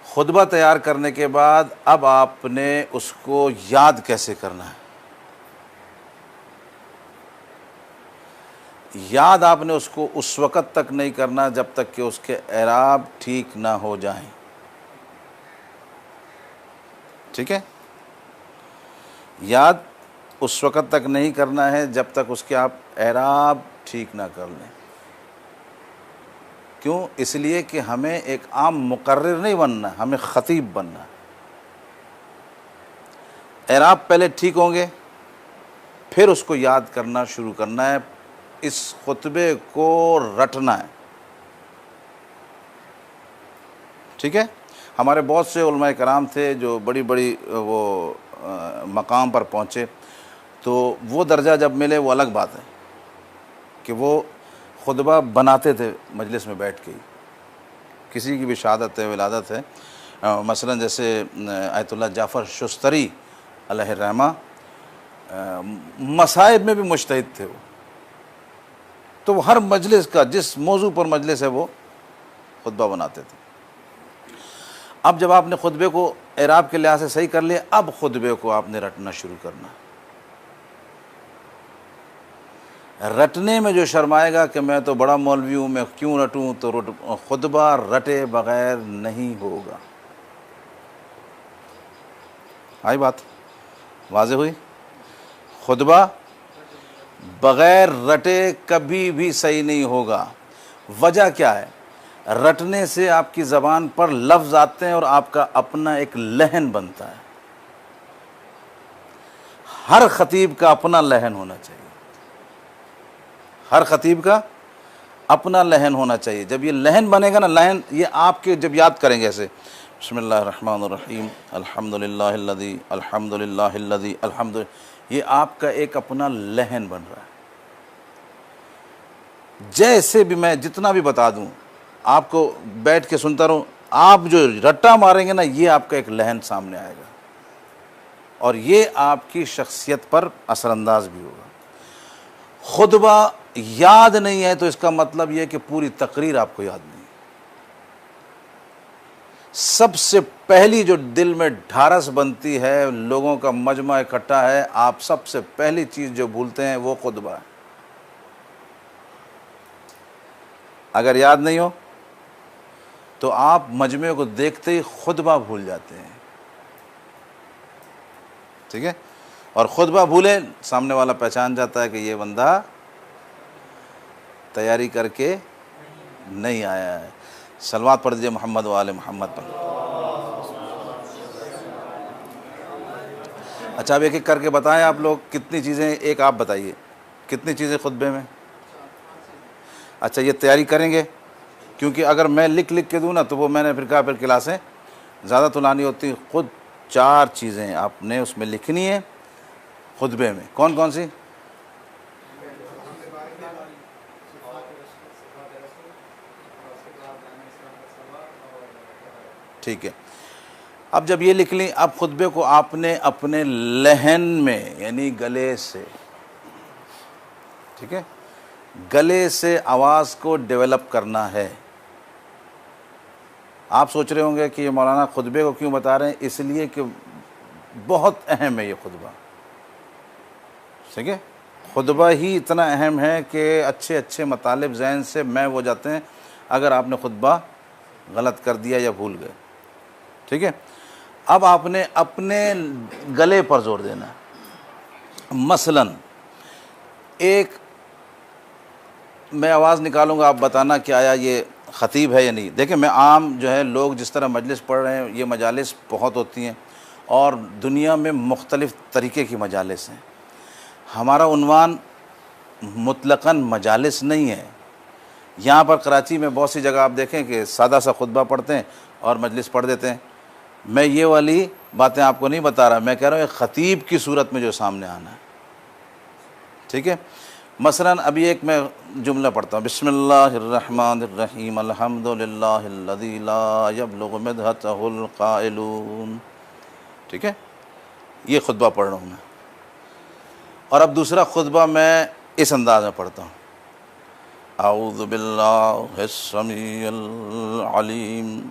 S2: खुतबा तैयार करने के बाद अब आपने उसको याद कैसे करना है। याद आपने उसको उस वक़्त तक नहीं करना जब तक कि उसके एराब ठीक ना हो जाएं, ठीक है। याद उस वक़्त तक नहीं करना है जब तक उसके आप एराब ठीक ना कर लें। क्यों? इसलिए कि हमें एक आम मुकर्रिर नहीं बनना, हमें ख़तीब बनना है। एराब पहले ठीक होंगे, फिर उसको याद करना शुरू करना है, इस खुतबे को रटना है, ठीक है। हमारे बहुत से उलमाए कराम थे जो बड़ी बड़ी वो मकाम पर पहुँचे, तो वो दर्जा जब मिले वो अलग बात है कि वो खुतबा बनाते थे मजलिस में बैठ के ही। किसी की भी शहादत है, विलादत है, मसलन जैसे आयतुल्लाह जाफ़र शुस्तरी अलैहिर्रहमा मसाइब में भी मुज्तहिद थे वो, तो वो हर मजलिस का, जिस मौजू पर मजलिस है वो खुतबा बनाते थे। अब जब आपने खुतबे को एराब के लिहाज से सही कर लिया, अब खुतबे को आपने रटना शुरू करना। रटने में जो शर्माएगा कि मैं तो बड़ा मौलवी हूँ, मैं क्यों रटूँ, तो खुतबा रटे बग़ैर नहीं होगा। आई बात वाज़ेह हुई? खुतबा बग़ैर रटे कभी भी सही नहीं होगा। वजह क्या है? रटने से आपकी ज़बान पर लफ्ज़ आते हैं और आपका अपना एक लहन बनता है। हर ख़तीब का अपना लहन होना चाहिए, हर ख़तीब का अपना लहन होना चाहिए। जब ये लहन बनेगा ना, लहन ये आपके जब याद करेंगे ऐसे, बिस्मिल्लाहिर्रहमानिर्रहीम अल्हम्दुलिल्लाहिल्लज़ी अल्हम्दुलिल्लाहिल्लज़ी अल्हम्दुलिल्लाह, ये आपका एक अपना लहन बन रहा है। जैसे भी मैं जितना भी बता दूं, आपको बैठ के सुनता रहूं, आप जो रट्टा मारेंगे ना, ये आपका एक लहन सामने आएगा और ये आपकी शख्सियत पर असरअंदाज भी होगा। खुतबा याद नहीं है तो इसका मतलब यह कि पूरी तकरीर आपको याद नहीं। सबसे पहली जो दिल में ढारस बनती है, लोगों का मजमा इकट्ठा है, आप सबसे पहली चीज़ जो भूलते हैं वो खुतबा है। अगर याद नहीं हो तो आप मजमे को देखते ही खुतबा भूल जाते हैं, ठीक है। और खुतबा भूले, सामने वाला पहचान जाता है कि ये बंदा तैयारी करके नहीं आया है। सलवात पढ़ दीजिए मोहम्मद वाले मोहम्मद पर। अच्छा, अब एक एक करके बताएं आप लोग कितनी चीज़ें, एक आप बताइए कितनी चीज़ें खुतबे में। अच्छा, ये तैयारी करेंगे, क्योंकि अगर मैं लिख लिख के दूँ ना तो वो मैंने फिर कहा फिर क्लासें ज़्यादा तुलानी होती। ख़ुद 4 चीज़ें आपने उसमें लिखनी है खुतबे में। कौन कौन सी? ठीक है, अब जब ये लिख ली, अब खुतबे को आपने अपने लहन में यानी गले से, ठीक है, गले से आवाज़ को डेवलप करना है। आप सोच रहे होंगे कि ये मौलाना खुतबे को क्यों बता रहे हैं? इसलिए कि बहुत अहम है ये खुतबा, ठीक है। खुतबा ही इतना अहम है कि अच्छे अच्छे मतालिब ज़हन से महव हो जाते हैं अगर आपने खुतबा गलत कर दिया या भूल गए, ठीक है। अब आपने अपने गले पर जोर देना। मसलन एक मैं आवाज़ निकालूंगा, आप बताना कि आया ये ख़तीब है या नहीं। देखिए, मैं आम जो है लोग जिस तरह मजलिस पढ़ रहे हैं, ये मजालिस बहुत होती हैं और दुनिया में मुख्तलिफ़ तरीक़े की मजालिस हैं। हमारा उन्वान मुतलक़न मजालिस नहीं है। यहाँ पर कराची में बहुत सी जगह आप देखें कि सादा सा खुतबा पढ़ते हैं और मजलिस पढ़ देते हैं। मैं ये वाली बातें आपको नहीं बता रहा, मैं कह रहा हूँ एक ख़तीब की सूरत में जो सामने आना है, ठीक है। मसलन अभी एक मैं जुमला पढ़ता हूँ, बिस्मिल्लाहिर्रहमानिर्रहीम अल्हम्दुलिल्लाहिल्लज़ी ला यब्लुगु मदहतहुल क़ाइलून, ठीक है, ये खुतबा पढ़ रहा हूँ मैं। और अब दूसरा खुतबा मैं इस अंदाज़ में पढ़ता हूँ, आऊज़ु बिल्लाहिस्समीइल अलीम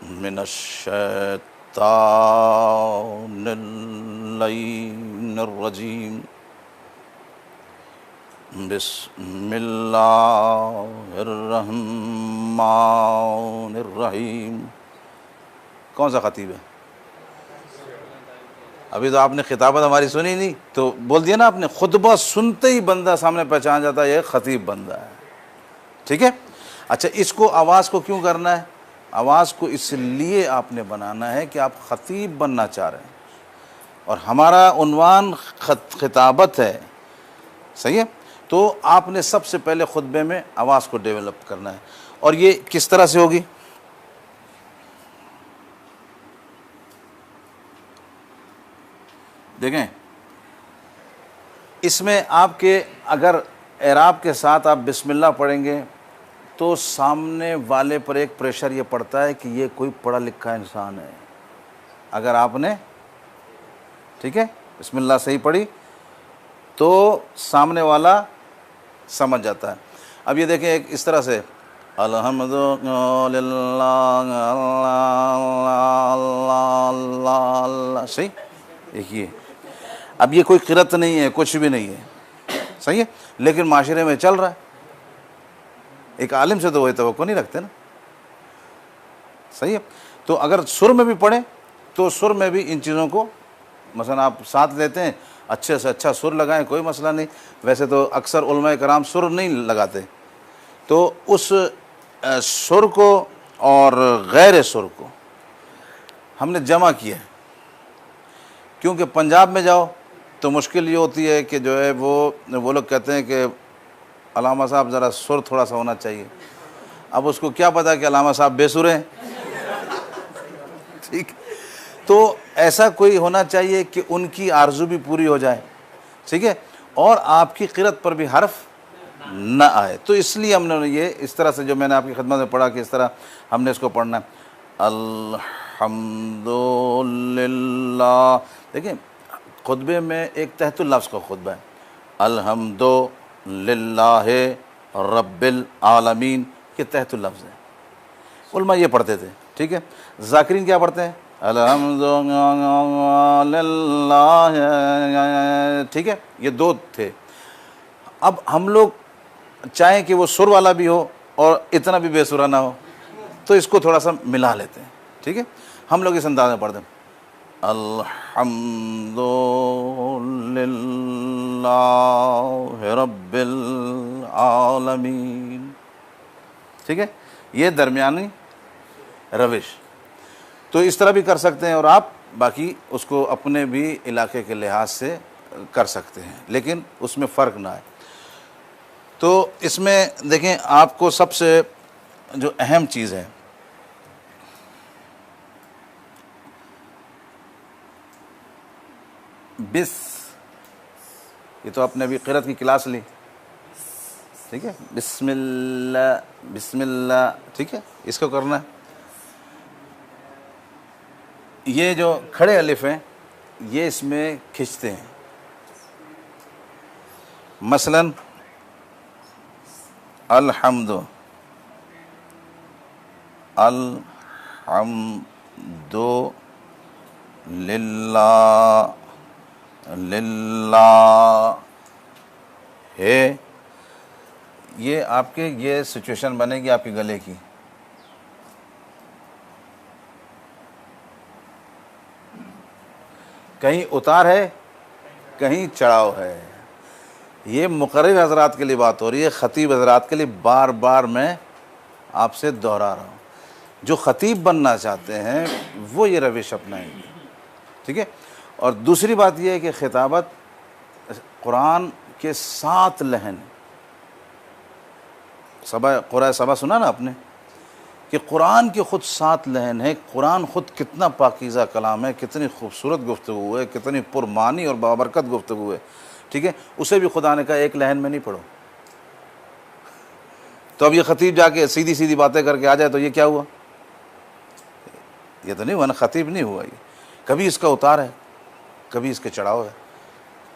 S2: मिनश्शैतानिर्रजीम बिस्मिल्लाहिर्रहमानिर्रहीम। कौन सा ख़तीब है? अभी तो आपने खिताबत हमारी सुनी नहीं, तो बोल दिया ना आपने। खुतबा सुनते ही बंदा सामने पहचान जाता है ये ख़तीब बंदा है, ठीक है। अच्छा, इसको आवाज़ को क्यों करना है? आवाज़ को इसलिए आपने बनाना है कि आप ख़तीब बनना चाह रहे हैं और हमारा उन्वान खिताबत है, सही है। तो आपने सबसे पहले खुतबे में आवाज़ को डेवलप करना है। और ये किस तरह से होगी? देखें, इसमें आपके अगर एराब के साथ आप बिस्मिल्लाह पढ़ेंगे तो सामने वाले पर एक प्रेशर ये पड़ता है कि ये कोई पढ़ा लिखा इंसान है। अगर आपने, ठीक है, बिस्मिल्लाह सही पढ़ी तो सामने वाला समझ जाता है। अब ये देखें एक इस तरह से, अल्हम्दुलिल्लाह, सही। देखिए, अब ये कोई क़िरत नहीं है, कुछ भी नहीं है, सही है, लेकिन माशरे में चल रहा है। एक आलिम से तो वही तवक्को नहीं रखते ना, सही है। तो अगर सुर में भी पढ़े तो सुर में भी इन चीज़ों को मसलन आप साथ लेते हैं, अच्छे से अच्छा सुर लगाएं, कोई मसला नहीं। वैसे तो अक्सर उलमाए कराम सुर नहीं लगाते, तो उस सुर को और गैर सुर को हमने जमा किया है। क्योंकि पंजाब में जाओ तो मुश्किल ये होती है कि जो है वो लोग कहते हैं कि अलामा साहब ज़रा सुर थोड़ा सा होना चाहिए। अब उसको क्या पता कि अलामा साहब बेसुर हैं, ठीक। तो ऐसा कोई होना चाहिए कि उनकी आरज़ू भी पूरी हो जाए, ठीक है, और आपकी क़िरत पर भी हर्फ न आए। तो इसलिए हमने ये इस तरह से, जो मैंने आपकी खिदमत में पढ़ा कि इस तरह हमने इसको पढ़ना है, अल्हम्दुलिल्लाह। देखिए, खुतबे में एक तहतुल लफ्ज़ का खुतबा है, अल्हम्दुलिल्लाह रब्बिल आलमीन, ये तहतुल लफ्ज़ है। उलमा ये पढ़ते थे, ठीक है। ज़ाकिरीन क्या पढ़ते हैं? अल्हम्दुलिल्लाह, ठीक है। ये दो थे। अब हम लोग चाहें कि वो सुर वाला भी हो और इतना भी बेसुरा ना हो, तो इसको थोड़ा सा मिला लेते हैं, ठीक है। हम लोग इस अंदाज में पढ़ते हैं, अल्हम्दुलिल्लाह रब्बिल आलमीन, ठीक है। ये दरमियानी रविश, तो इस तरह भी कर सकते हैं और आप बाकी उसको अपने भी इलाके के लिहाज से कर सकते हैं, लेकिन उसमें फ़र्क ना है। तो इसमें देखें, आपको सबसे जो अहम चीज़ है, बिस, ये तो आपने अभी क़िरात की क्लास ली, ठीक है, बिस्मिल्लाह बिस्मिल्लाह, ठीक है, इसको करना है। ये जो खड़े अलिफ हैं ये इसमें खींचते हैं, मसलन अलहम्दु, अलहम्दु लिल्लाह, लिल्लाह है, ये आपके ये सिचुएशन बनेगी आपके गले की। कहीं उतार है, कहीं चढ़ाव है। ये मुक़र्रिर हज़रात के लिए बात हो रही है, ख़तीब हज़रात के लिए बार बार मैं आपसे दोहरा रहा हूँ। जो ख़तीब बनना चाहते हैं वो ये रविश अपनाएंगे, ठीक है। और दूसरी बात यह है कि खिताबत कुरान के 7 लहन, सबा क़ुरा सबा सुना ना आपने कि कुरान के ख़ुद 7 लहन है। कुरान ख़ुद कितना पाकीज़ा कलाम है, कितनी खूबसूरत गुफ्तगू है, कितनी पुरमानी और बाबरकत गुफ्तगू है, ठीक है। उसे भी खुदा ने कहा एक लहन में नहीं पढ़ो। तो अब ये ख़तीब जाके सीधी सीधी बातें करके आ जाए तो ये क्या हुआ? ये तो नहीं हुआ ना, ख़तीब नहीं हुआ। ये कभी इसका उतार है, कभी इसके चढ़ाव है,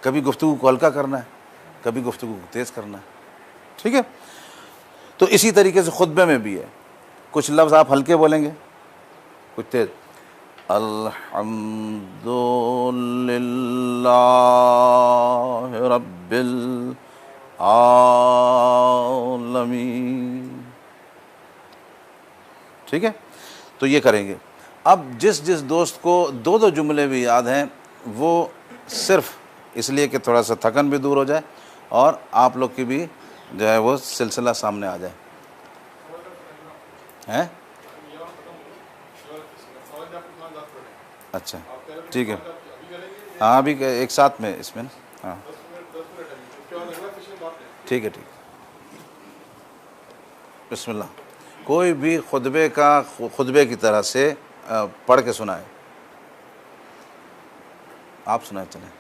S2: कभी गुफ्तगू को हल्का करना है, कभी गुफ्तगू को तेज़ करना है, ठीक है। तो इसी तरीके से खुतबे में भी है, कुछ लफ्ज़ आप हल्के बोलेंगे, कुछ तेज़। अल्हम्दुलिल्लाहि रब्बिल आलमीन, ठीक है। तो ये करेंगे। अब जिस जिस दोस्त को 2-2 जुमले भी याद हैं, वो सिर्फ़ इसलिए कि थोड़ा सा थकन भी दूर हो जाए और आप लोग की भी जो है वो सिलसिला सामने आ जाए, हैं? अच्छा, ठीक है। हाँ, अभी एक साथ में इसमें, हाँ, ठीक है, ठीक। बिस्मिल्लाह। कोई भी खुतबे की तरह से पढ़ के सुनाए। आप सुनाए चलें।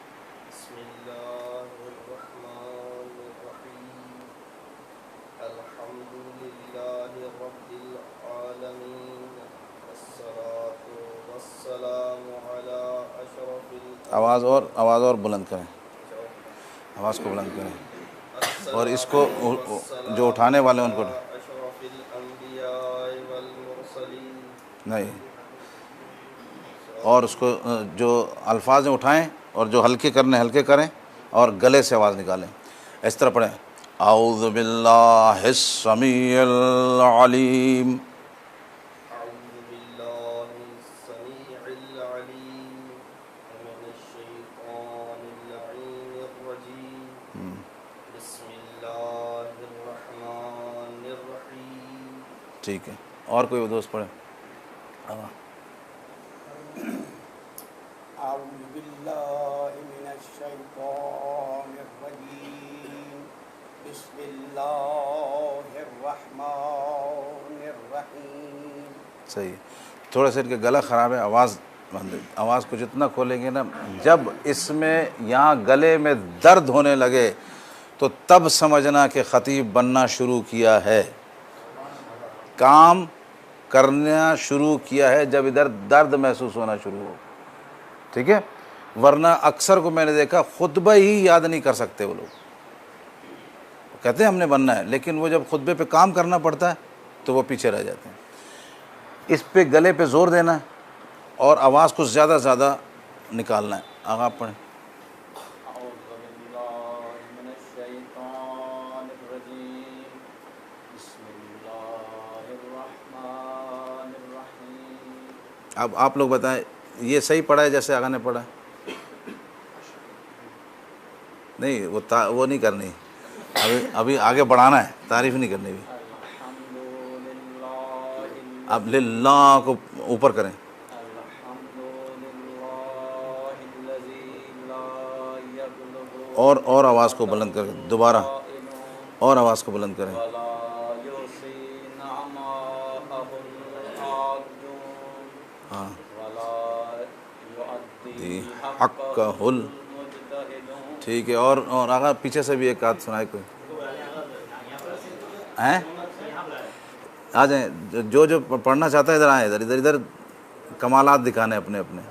S2: आवाज़ और बुलंद करें, आवाज़ को बुलंद करें, और इसको जो उठाने वाले उनको नहीं, और उसको जो अल्फाज उठाएं और जो हल्के करने हल्के करें और गले से आवाज़ निकालें। इस तरह पढ़ें, आऊज़ु बिल्लाहिस समीइल अलीम, ठीक है। और कोई दोस्त पढ़े। सही है। थोड़ा सा इनका गला ख़राब है, आवाज़ बंद है। आवाज़ को जितना खोलेंगे ना, जब इसमें यहाँ गले में दर्द होने लगे तो तब समझना कि ख़तीब बनना शुरू किया है, काम करना शुरू किया है, जब इधर दर्द महसूस होना शुरू हो, ठीक है। वरना अक्सर को मैंने देखा खुतबा ही याद नहीं कर सकते वो लोग, कहते हैं हमने बनना है, लेकिन वो जब खुतबे पे काम करना पड़ता है तो वो पीछे रह जाते हैं। इस पे गले पे ज़ोर देना है और आवाज़ को ज़्यादा ज़्यादा निकालना है। आगे आप पढ़ें। अब आप लोग बताएं, ये सही पढ़ा है जैसे आगा ने पढ़ा? नहीं, वो नहीं करनी, अभी आगे बढ़ाना है, तारीफ़ नहीं करनी भी। अब लिल्लाह को ऊपर करें, और आवाज़ को बुलंद करें दोबारा। और आवाज़ को बुलंद करें।
S4: वला युसीना माअहुल आब्दुन
S2: हाँ,
S4: वला युअद्दी
S2: हक्कहुल।
S4: मुज्तहिदुन।
S2: ठीक है, और आगे पीछे से भी एक आध सुनाए कोई हैं? आ जाए, जो जो पढ़ना चाहता है इधर आए, इधर इधर इधर कमालात दिखाने अपने अपने।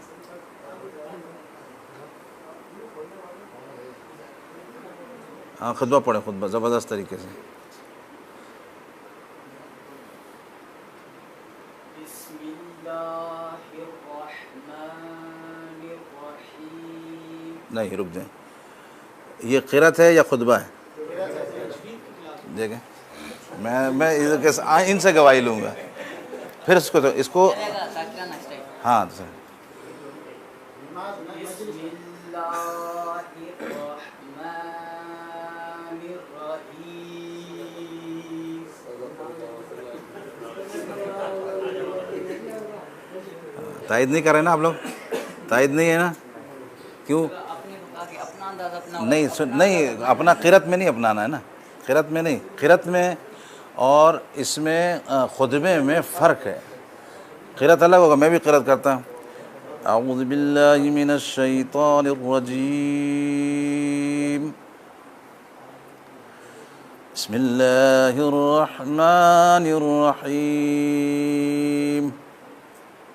S2: हाँ, खुतबा पढ़े, खुतबा ज़बरदस्त तरीके से। नहीं, रुक जाए, ये क़िरात है या खुतबा है? देखें, मैं इनसे गवाही लूँगा, फिर इसको तो इसको हाँ तो सर। तायद नहीं कर रहे ना आप लोग? तायद नहीं है ना? क्यों? नहीं नहीं, अपना क़िरात में नहीं अपनाना है ना, क़िरात में नहीं, क़िरात में और इसमें खुतबे में फ़र्क है। क़िरात अलग होगा, मैं भी क़िरात करता हूँ, अऊज़ु बिल्लाहि मिनश शैतानिर रजीम, बिस्मिल्लाहिर रहमानिर रहीम।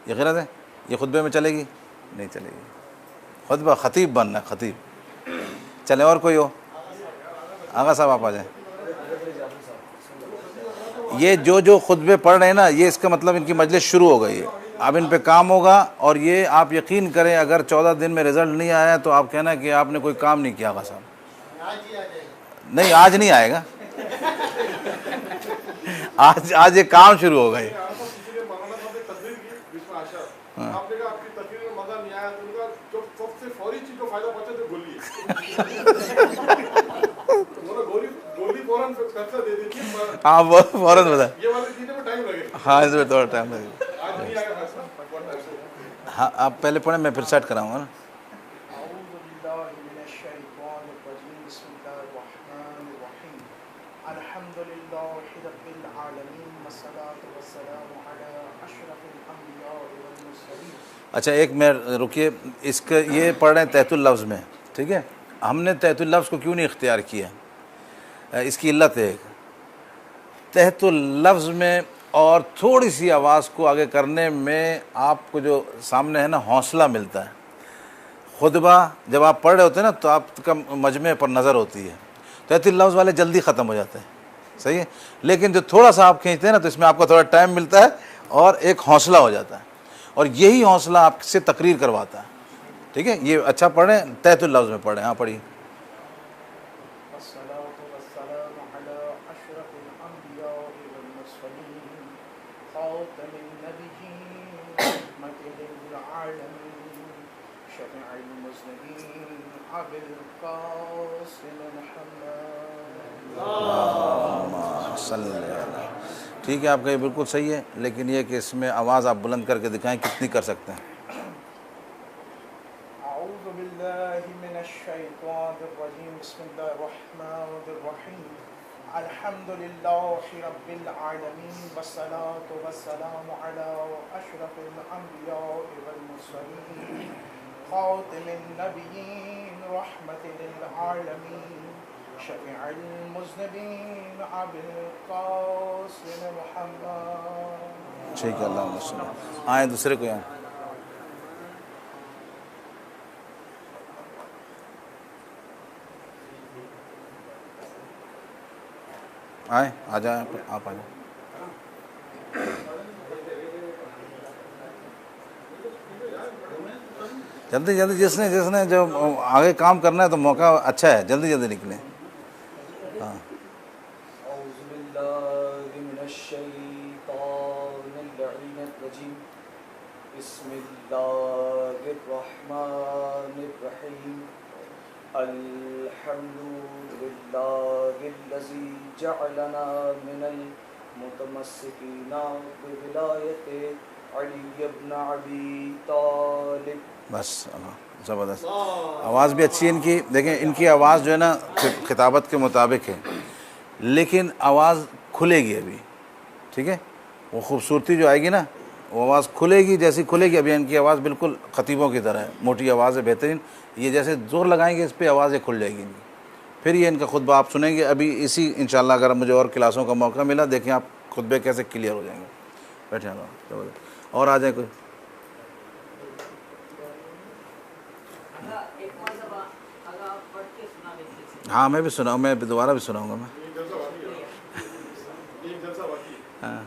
S2: ये क़िरात है, ये खुतबे में चलेगी? नहीं चलेगी। खुतबा ख़तीब बनना है, ख़तीब। चले, और कोई हो? आगा साहब आप आ जाएं। ये जो खुतबे पढ़ रहे हैं ना, ये इसका मतलब इनकी मजलिस शुरू हो गई है, अब इन पे काम होगा। और ये आप यकीन करें, अगर 14 दिन में रिज़ल्ट नहीं आया तो आप कहना कि आपने कोई काम नहीं किया। आगा साहब नहीं, आज नहीं आएगा, आज ये काम शुरू हो गए। हाँ, वो फौरन बता। हाँ, इसमें थोड़ा टाइम लगेगा। हाँ, आप पहले पढ़ें, मैं फिर सेट कराऊंगा ना। अच्छा, एक मिनट रुकिए, इसके ये पढ़ रहे हैं तहतुल लफ्ज़ में, ठीक है? हमने तहतुल लफ्ज़ को क्यों नहीं इख्तियार किया? इसकी इल्लत है, तहतुल लफ्ज़ में और थोड़ी सी आवाज़ को आगे करने में आपको जो सामने है ना हौसला मिलता है। खुतबा जब आप पढ़ रहे होते हैं ना तो आपका मजमे पर नज़र होती है, तहतुल लफ्ज़ वाले जल्दी ख़त्म हो जाते हैं, सही है, लेकिन जो थोड़ा सा आप खींचते हैं ना तो इसमें आपको थोड़ा टाइम मिलता है और एक हौसला हो जाता है, और यही हौसला आपसे तकरीर करवाता है। ठीक है, ये अच्छा पढ़ें, तहतुल लफ्ज़ में पढ़ें। हाँ, पढ़िए। ठीक है, आपका ये बिल्कुल सही है, लेकिन ये कि इसमें आवाज़ आप बुलंद करके दिखाएं, कितनी कर सकते हैं।
S5: अऊज़ु बिल्लाहि मिनश शैतानिर रजीम, बिस्मिल्लाहिर रहमानिर रहीम, अल्हम्दुलिल्लाहि रब्बिल आलमीन, वस्सलातु वस्सलामु अला अशरफिल अंबिया वल मुरसलीन, खातिमिन नबिय्यीन, रहमतिल लिल आलमीन, शफीउल मुज़निबीन, अबिल क़ासिम मुहम्मद।
S2: ठीक है, अल्लाह मुस्लिम। आए दूसरे को यहाँ आए, आ जाए आप, आ जाए। जल्दी जल्दी, जिसने जिसने जो आगे काम करना है तो मौका अच्छा है, जल्दी जल्दी निकले। हाँ,
S4: अऊज़ु बिल्लाहि मिनश शैतानिर रजीम, बिस्मिल्लाहिर रहमानिर रहीम, अल्हम्दुलिल्लाहिल्लज़ी जअलना मिनल मुतमस्सिकीना बिविलायति अली इब्न अबी तालिब।
S2: बस ज़बरदस्त, आवाज़ भी अच्छी है इनकी। देखें, इनकी आवाज़ जो है ना खिताबत के मुताबिक है, लेकिन आवाज़ खुलेगी अभी, ठीक है। वो खूबसूरती जो आएगी ना, वो आवाज़ खुलेगी, जैसी खुलेगी अभी इनकी आवाज़ बिल्कुल ख़तीबों की तरह है, मोटी आवाज़ है, बेहतरीन। ये जैसे ज़ोर लगाएंगे इस पर आवाज़ें खुल जाएगी इनकी। फिर ये इनका खुतबा आप सुनेंगे। अभी इसी इंशाल्लाह अगर मुझे और क्लासों का मौका मिला, देखें आप खुतबे कैसे क्लियर हो जाएंगे। बैठे आप और आ जाए कोई। हाँ मैं भी सुनाऊँ, मैं दोबारा भी सुनाऊँगा मैं। हाँ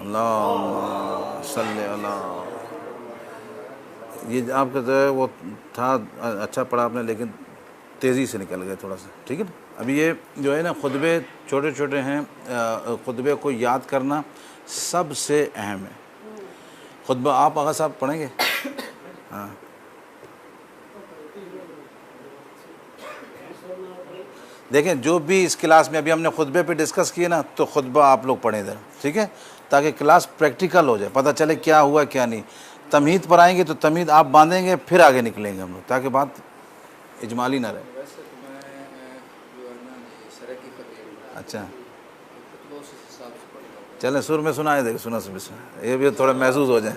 S2: अल्लाह सल्ले अला। ये आपका जो है वो था अच्छा पढ़ा आपने, लेकिन तेज़ी से निकल गए थोड़ा सा, ठीक है ना। अभी ये जो है ना खुतबे छोटे छोटे हैं, खुतबे को याद करना सबसे अहम है। खुतबा आप आगा साहब पढ़ेंगे? हाँ देखें, जो भी इस क्लास में अभी हमने खुतबे पे डिस्कस किए ना, तो खुतबा आप लोग पढ़ें इधर, ठीक है, ताकि क्लास प्रैक्टिकल हो जाए, पता चले क्या हुआ क्या नहीं। तमहीद पर आएंगे तो तमहीद आप बांधेंगे, फिर आगे निकलेंगे हम लोग, ताकि बात इजमाली ना रहे। अच्छा चलें, सुर में सुनाए देंगे, सुना सुबह ये भी थोड़ा महसूस हो जाए।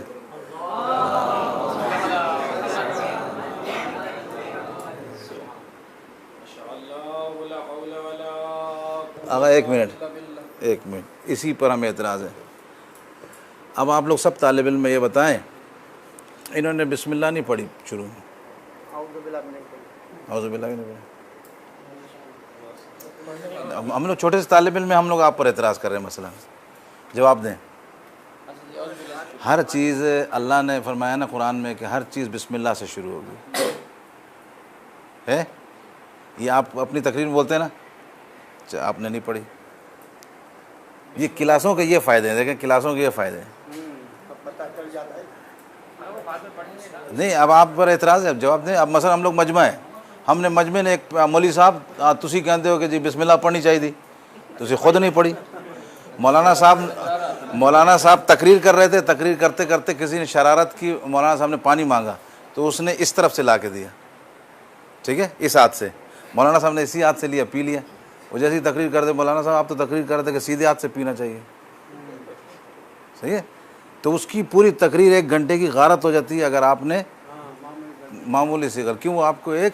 S2: अगर एक मिनट इसी पर हमें एतराज़ है। अब आप लोग सब तालिब इल्म में ये बताएं, इन्होंने बिस्मिल्लाह नहीं पढ़ी शुरू में, औज़ुबिल्लाह नहीं पढ़ी। हम लोग छोटे से तालिब इल्म में हम लोग आप पर एतराज़ कर रहे हैं, मसला जवाब दें। हर चीज़ अल्लाह ने फरमाया ना कुरान में कि हर चीज़ बिस्मिल्लाह से शुरू होगी, है। ये आप अपनी तकरीर में बोलते हैं ना, आपने नहीं पढ़ी। ये क्लासों के ये फ़ायदे हैं, देखें क्लासों के ये फ़ायदे हैं। नहीं, अब आप पर एतराज़ है, अब जवाब दें। अब मसलन हम लोग मजमा है, हमने मजमे ने एक मौलवी साहब तुसी कहते हो कि जी बिस्मिल्लाह पढ़नी चाहिए थी, तुसी खुद नहीं पढ़ी। मौलाना साहब तकरीर कर रहे थे, तकरीर करते करते किसी ने शरारत की, मौलाना साहब ने पानी मांगा तो उसने इस तरफ से ला के दिया, ठीक है, इस हाथ से। मौलाना साहब ने इसी हाथ से लिया, पी लिया। वो जैसी तकरीर करते, मौलाना साहब आप तो तकरीर कर रहे थे कि सीधे हाथ से पीना चाहिए, सही है। तो उसकी पूरी तकरीर 1 घंटे की गारत हो जाती है अगर आपने मामूली सी कर। क्यों? आपको एक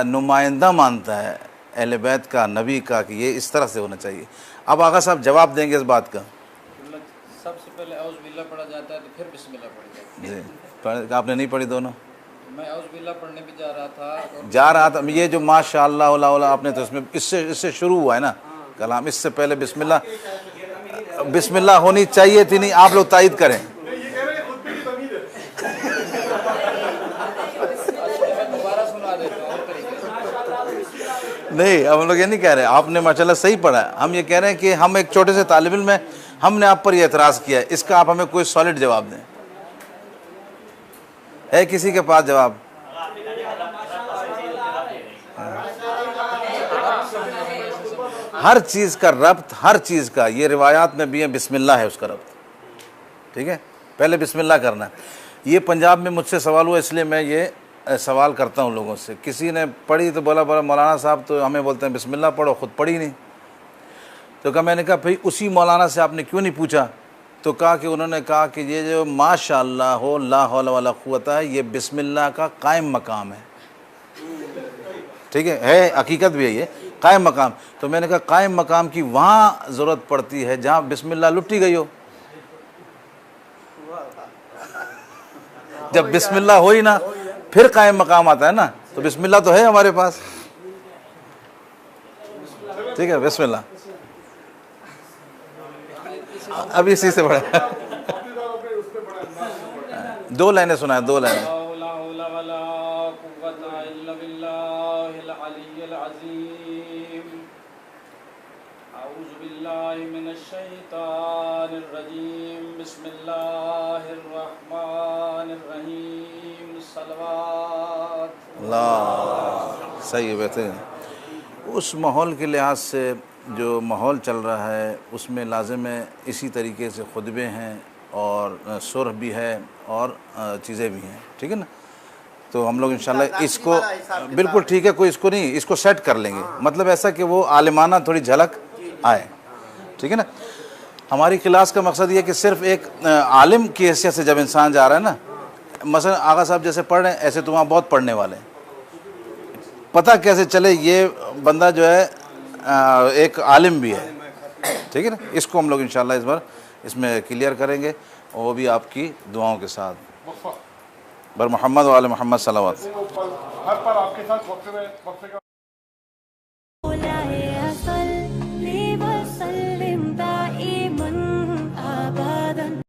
S2: नुमाइंदा मानता है अहले बैत का, नबी का, कि ये इस तरह से होना चाहिए। अब आगा साहब जवाब देंगे इस बात का।
S6: सबसे पहले औज़ुबिल्लाह पढ़ा जाता है, तो फिर बिस्मिल्लाह पढ़ी जाती है।
S2: जी, आपने नहीं पढ़ी दोनों?
S6: मैं औज़ुबिल्लाह पढ़ने भी
S2: जा रहा था। ये जो माशाअल्लाह आपने तो इसमें इससे शुरू हुआ है ना कलाम, इससे पहले बिस्मिल्लाह होनी चाहिए थी नहीं। आप लोग तायद करें।
S6: दोबारा सुना देता हूँ
S2: नहीं, अब हम लोग ये नहीं कह रहे, आपने माशाल्लाह सही पढ़ा है। हम ये कह रहे हैं कि हम एक छोटे से तालिब इल्म में, हमने आप पर यह एतराज़ किया है, इसका आप हमें कोई सॉलिड जवाब दें। है किसी के पास जवाब? हर चीज़ का रब्त, हर चीज़ का, ये रिवायात में भी है, बिस्मिल्लाह है उसका रब्त, ठीक है। पहले बिस्मिल्लाह करना है। ये पंजाब में मुझसे सवाल हुआ, इसलिए मैं ये सवाल करता हूँ लोगों से। किसी ने पढ़ी तो बोला मौलाना साहब तो हमें बोलते हैं बिस्मिल्लाह पढ़ो, ख़ुद पढ़ी नहीं। तो कहा, मैंने कहा भाई उसी मौलाना से आपने क्यों नहीं पूछा? तो कहा कि उन्होंने कहा कि ये जो माशाअल्लाह हो ला हौला वला कुव्वता है, ये बिस्मिल्लाह का कायम मकाम है, ठीक है हकीकत भी है ये कायम मकाम। तो मैंने कहा कायम मकाम की वहाँ ज़रूरत पड़ती है जहाँ बिस्मिल्लाह लुटी गई हो। जब बिस्मिल्लाह हो ही ना, फिर कायम मकाम आता है ना। तो बिस्मिल्लाह तो है हमारे पास, ठीक है। बिस्मिल्लाह अब इसी से पढ़ा 2 लाइनें सुनाए, 2 लाइनें।
S6: अऊज़ु बिल्लाहि मिनश शैतानिर रजीम बिस्मिल्लाहिर रहमानिर रहीम सलवात
S2: अल्लाह सही है बेहतरीन। उस माहौल के लिहाज से जो माहौल चल रहा है उसमें लाजिम है इसी तरीके से खुतबे हैं और सुर भी है और चीज़ें भी हैं, ठीक है ना। तो हम लोग इंशाल्लाह इसको बिल्कुल ठीक है, कोई इसको नहीं, इसको सेट कर लेंगे, मतलब ऐसा कि वो आलिमाना थोड़ी झलक आए, ठीक है ना। हमारी क्लास का मकसद ये कि सिर्फ एक आलिम की हैसियत से जब इंसान जा रहा है ना, मसलन आगा साहब जैसे पढ़ रहे हैं ऐसे तो वहाँ बहुत पढ़ने वाले हैं, पता कैसे चले ये बंदा जो है एक आलिम भी है, ठीक है ना। इसको हम लोग इंशाल्लाह इस बार इसमें क्लियर करेंगे और वो भी आपकी दुआओं के साथ। बर मोहम्मद वाले मोहम्मद सलावत
S7: हर पर आपके साथ वक्फे का